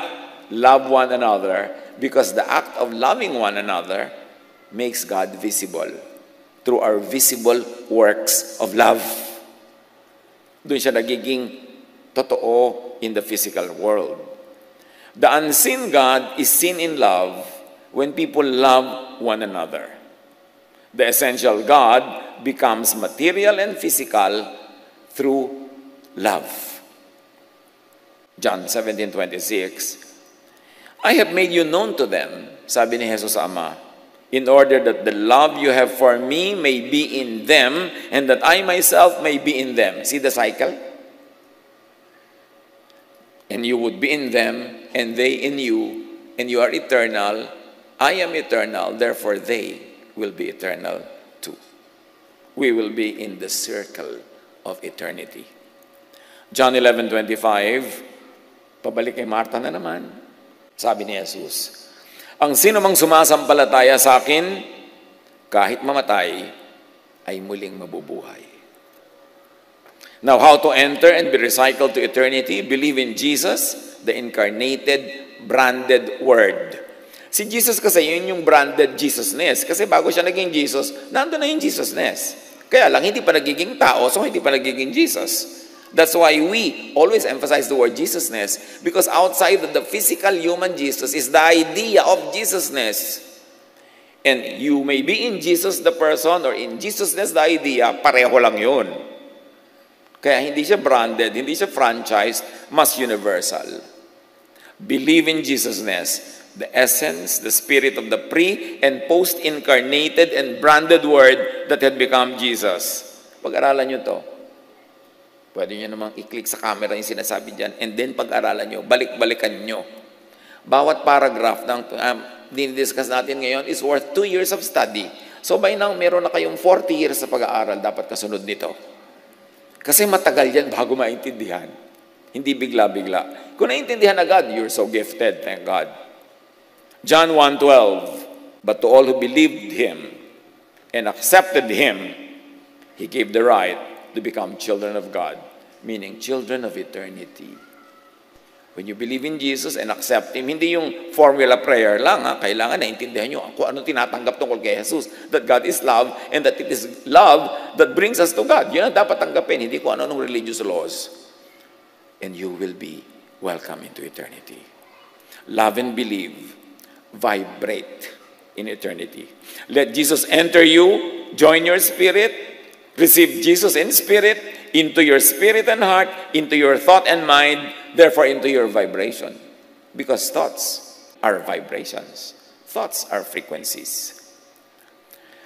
Speaker 1: Love one another, because the act of loving one another makes God visible through our visible works of love. Doon siya nagiging totoo in the physical world. The unseen God is seen in love when people love one another. The essential God becomes material and physical through love. John 17:26, I have made you known to them, sabi ni Jesus Ama, in order that the love you have for me may be in them and that I myself may be in them. See the cycle? And you would be in them and they in you, and you are eternal. I am eternal, therefore they will be eternal too. We will be in the circle of eternity. John 11:25, pabalik kay Martha na naman. Sabi ni Jesus, ang sino mang sumasampalataya sa akin, kahit mamatay, ay muling mabubuhay. Now, how to enter and be recycled to eternity? Believe in Jesus, the incarnated, branded Word. Si Jesus kasi, yun yung branded Jesusness. Kasi bago siya naging Jesus, nandun na yung Jesusness. Kaya lang, hindi pa nagiging tao, so hindi pa nagiging Jesus. That's why we always emphasize the word Jesusness, because outside of the physical human Jesus is the idea of Jesusness. And you may be in Jesus the person or in Jesusness the idea, pareho lang yun. Kaya hindi siya branded, hindi siya franchised, mas universal. Believe in Jesusness, the essence, the spirit of the pre- and post-incarnated and branded Word that had become Jesus. Pag-aralan nyo to. Pwede nyo namang i-click sa camera yung sinasabi dyan, and then pag-aralan nyo, balik-balikan nyo. Bawat paragraph ng dinidiscuss natin ngayon is worth 2 years of study. So by now, meron na kayong 40 years sa pag-aaral dapat kasunod nito. Kasi matagal yan bago maintindihan. Hindi bigla-bigla. Kung naintindihan agad, you're so gifted, thank God. John 1:12, but to all who believed Him and accepted Him, He gave the right to become children of God, meaning children of eternity. When you believe in Jesus and accept Him, hindi yung formula prayer lang, kailangan naintindihan nyo kung ano tinatanggap tungkol kay Jesus, that God is love and that it is love that brings us to God. Yun ang dapat tanggapin, hindi kung ano religious laws. And you will be welcome into eternity. Love and believe vibrate in eternity. Let Jesus enter you, join your spirit, receive Jesus in spirit, into your spirit and heart, into your thought and mind, therefore into your vibration. Because thoughts are vibrations. Thoughts are frequencies.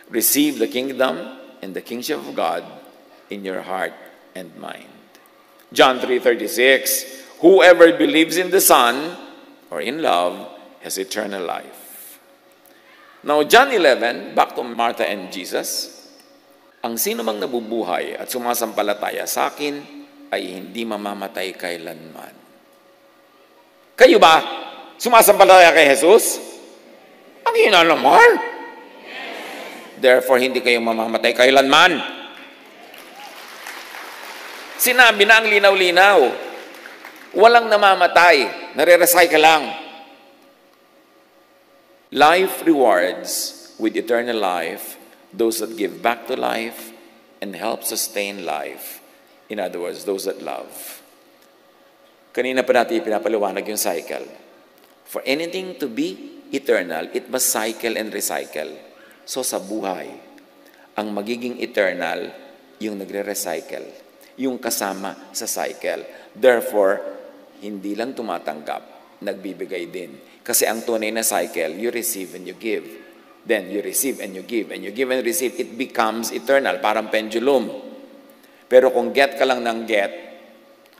Speaker 1: Receive the kingdom and the kingship of God in your heart and mind. John 3:36, whoever believes in the Son or in love has eternal life. Now, John 11, back to Martha and Jesus, ang sino mang nabubuhay at sumasampalataya sa akin ay hindi mamamatay kailanman. Kayo ba? Sumasampalataya kay Jesus? Ang ina naman. Therefore, hindi kayo mamamatay kailanman. Sinabi na ang linaw-linaw. Walang namamatay. Nare-recycle lang. Life rewards with eternal life those that give back to life and help sustain life. In other words, those that love. Kanina pa natin pinapaliwanag yung cycle. For anything to be eternal, it must cycle and recycle. So sa buhay, ang magiging eternal, yung nagre-recycle, yung kasama sa cycle. Therefore, hindi lang tumatanggap, nagbibigay din. Kasi ang tunay na cycle, you receive and you give. Then you receive and you give. And you give and receive, it becomes eternal. Parang pendulum. Pero kung get ka lang ng get,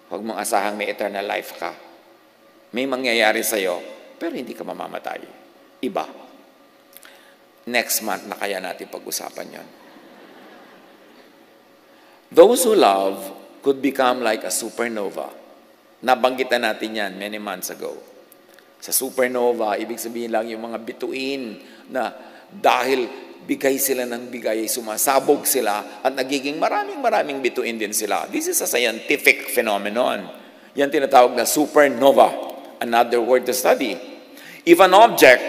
Speaker 1: Huwag mong asahang may eternal life ka. May mangyayari sa'yo, pero hindi ka mamamatay. Iba. Next month na kaya natin pag-usapan yon. Those who love could become like a supernova. Nabanggitan natin yan many months ago. Sa supernova, ibig sabihin lang yung mga bituin na dahil bigay sila ng bigay, sumasabog sila at nagiging maraming bituin din sila. This is a scientific phenomenon. Yan tinatawag na supernova. Another word to study. If an object,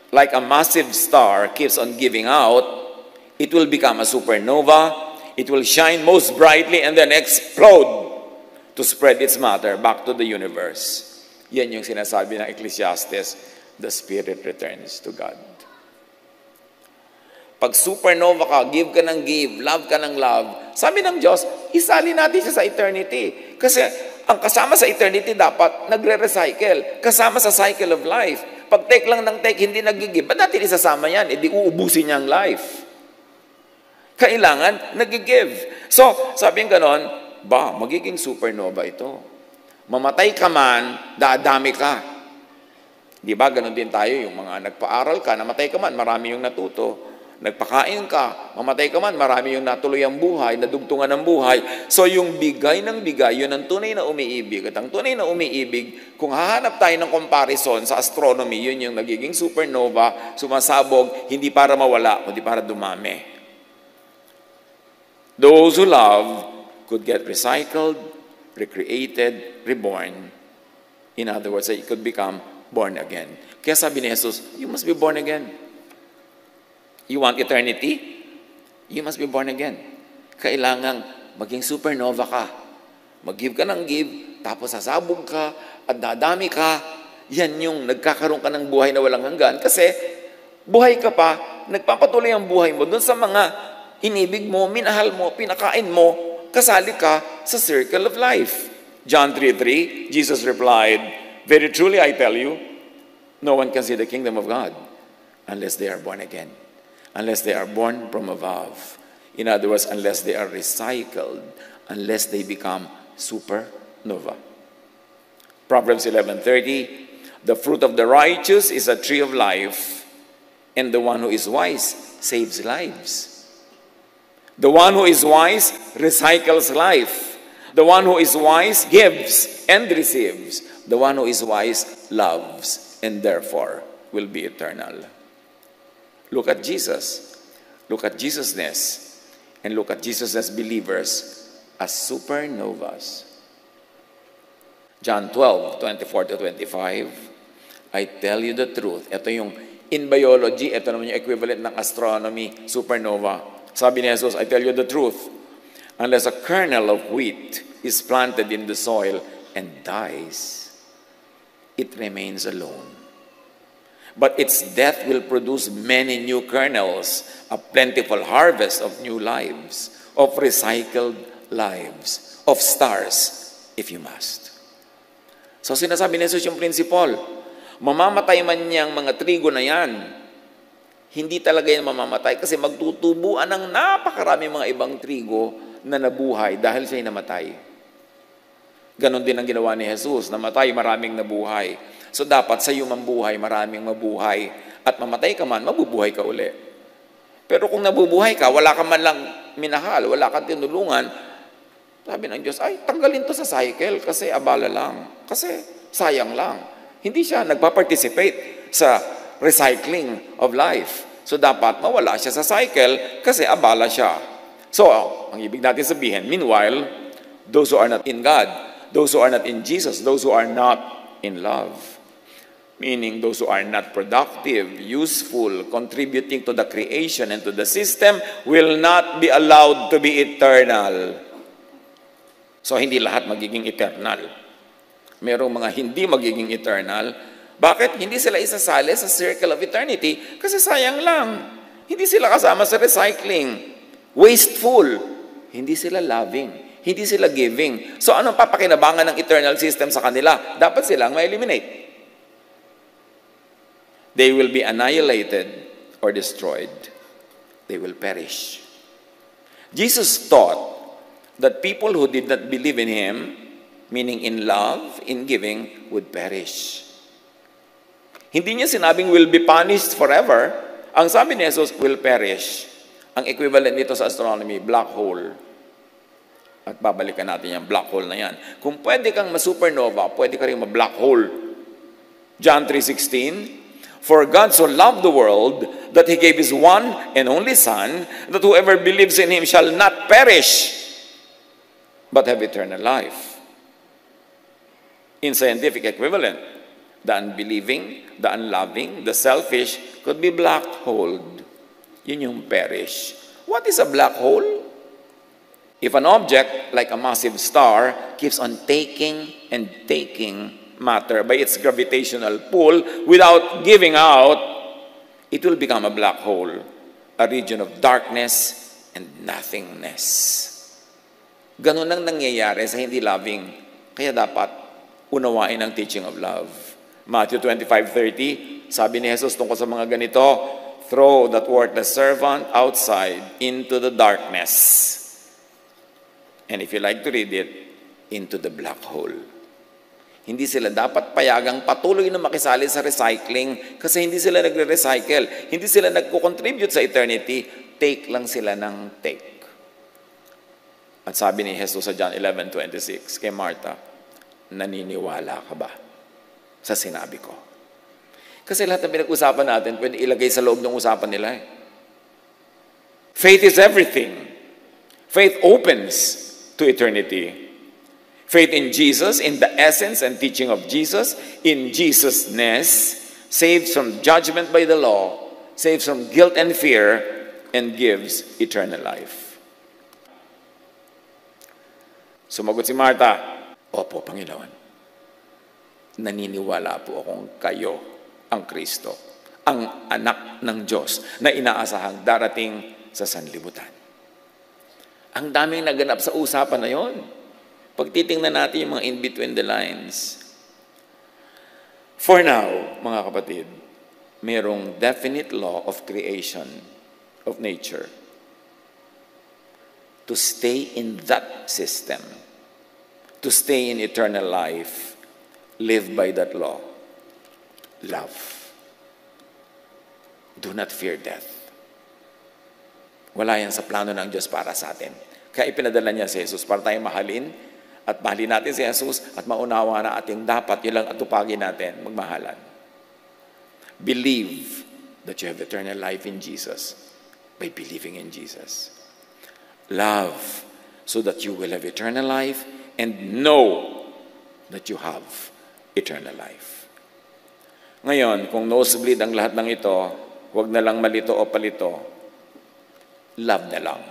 Speaker 1: like a massive star, keeps on giving out, it will become a supernova. It will shine most brightly and then explode to spread its matter back to the universe. Yan yung sinasabi ng Ecclesiastes, the spirit returns to God. Pag supernova ka, give ka ng give, love ka ng love, sabi ng Diyos, isali natin siya sa eternity. Kasi ang kasama sa eternity dapat nagre-recycle. Kasama sa cycle of life. Pag take lang ng take, hindi nag-give. Ba't natin isasama yan? E di uubusin niya ang life. Kailangan nag-give. So, sabi ng ganon, magiging supernova ito. Mamatay ka man, dadami ka. Di ba, ganon din tayo, yung mga nagpaaral ka, namatay ka man, marami yung natuto. Nagpakain ka, mamatay ka man, marami yung natuloy ang buhay, nadugtungan ng buhay. So yung bigay ng bigay, yun ang tunay na umiibig. At ang tunay na umiibig, kung hahanap tayo ng comparison sa astronomy, yun yung nagiging supernova, sumasabog, hindi para mawala, kundi para dumami. Those who love could get recycled, recreated, reborn. In other words, it could become born again. Kaya sabi ni Jesus, you must be born again. You want eternity? You must be born again. Kailangang maging supernova ka. Mag-give ka ng give, tapos sasabog ka, at dadami ka. Yan yung nagkakaroon ka ng buhay na walang hanggan. Kasi buhay ka pa, nagpapatuloy ang buhay mo doon sa mga inibig mo, minahal mo, pinakain mo, kasali ka sa circle of life. John 3:3, Jesus replied, very truly I tell you, no one can see the kingdom of God unless they are born again. Unless they are born from above. In other words, unless they are recycled, unless they become supernova. Proverbs 11:30, the fruit of the righteous is a tree of life, and the one who is wise saves lives. The one who is wise recycles life. The one who is wise gives and receives. The one who is wise loves, and therefore will be eternal. Look at Jesus. Look at Jesusness. And look at Jesusness believers as supernovas. John 12:24-25. I tell you the truth. Ito yung in biology, ito naman yung equivalent ng astronomy, supernova. Sabi ni Jesus, I tell you the truth. Unless a kernel of wheat is planted in the soil and dies, it remains alone. But its death will produce many new kernels, a plentiful harvest of new lives, of recycled lives, of stars, if you must. So sinasabi ni Jesus yung principle, mamamatay man niyang mga trigo na yan, hindi talaga yan mamamatay kasi magtutubuan ng napakarami mga ibang trigo na nabuhay dahil siya'y namatay. Ganon din ang ginawa ni Jesus, namatay, maraming nabuhay. So dapat sa iyo mambuhay, maraming mabuhay. At mamatay ka man, mabubuhay ka uli. Pero kung nabubuhay ka, wala ka man lang minahal, wala kang tinulungan, sabi ng Diyos, ay, tanggalin to sa cycle kasi abala lang. Kasi sayang lang. Hindi siya nagpa-participate sa recycling of life. So dapat mawala siya sa cycle kasi abala siya. So, ang ibig natin sabihin, meanwhile, those who are not in God, those who are not in Jesus, those who are not in love, meaning those who are not productive, useful, contributing to the creation and to the system, will not be allowed to be eternal. So, hindi lahat magiging eternal. Merong mga hindi magiging eternal. Bakit? Hindi sila isasali sa circle of eternity kasi sayang lang. Hindi sila kasama sa recycling. Wasteful. Hindi sila loving. Hindi sila giving. So, anong papakinabangan ng eternal system sa kanila? Dapat silang ma-eliminate. They will be annihilated or destroyed. They will perish. Jesus taught that people who did not believe in Him meaning in love, in giving, would perish. Hindi niya sinabing will be punished forever. Ang sabi ni Jesus, will perish. Ang equivalent nito sa astronomy, black hole. At babalikan natin yung black hole na yan. Kung pwede kang ma-supernova, pwede ka rin ma-black hole. John 3:16, for God so loved the world that He gave His one and only Son, that whoever believes in Him shall not perish, but have eternal life. In scientific equivalent, the unbelieving, the unloving, the selfish could be black holed. Yun yung perish. What is a black hole? If an object, like a massive star, keeps on taking and taking matter by its gravitational pull without giving out, it will become a black hole, a region of darkness and nothingness. Ganun ang nangyayari sa hindi loving. Kaya dapat unawain ang teaching of love. Matthew 25:30, sabi ni Jesus tungkol sa mga ganito, throw that worthless servant outside into the darkness. And if you like to read it, into the black hole. Hindi sila dapat payagang patuloy na makisali sa recycling kasi hindi sila nagre-recycle. Hindi sila nagko-contribute sa eternity. Take lang sila ng take. At sabi ni Jesus sa John 11:26 kay Martha, naniniwala ka ba sa sinabi ko? Kasi lahat ng pinag-usapan natin, pwede ilagay sa loob ng usapan nila. Faith is everything. Faith opens to eternity. Faith in Jesus, in the essence and teaching of Jesus, in Jesus-ness, saves from judgment by the law, saves from guilt and fear, and gives eternal life. Sumagot si Martha, opo, Panginoon. Naniniwala po akong kayo ang Kristo, ang anak ng Diyos na inaasahang darating sa sanlibutan. Ang daming naganap sa usapan na yon. Pag titingnan natin yung mga in between the lines. For now, mga kapatid, mayroong definite law of creation, of nature. To stay in that system, to stay in eternal life, live by that law. Love. Do not fear death. Wala yan sa plano ng Diyos para sa atin. Kaya ipinadala niya si Jesus para tayong mahalin at mahalin natin si Jesus at maunawa na ating dapat yun lang atupagin natin, magmahalan. Believe that you have eternal life in Jesus by believing in Jesus. Love so that you will have eternal life and know that you have eternal life. Ngayon, kung nosebleed ang lahat ng ito, huwag na lang malito o palito. Love na lang.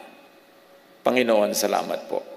Speaker 1: Panginoon, salamat po.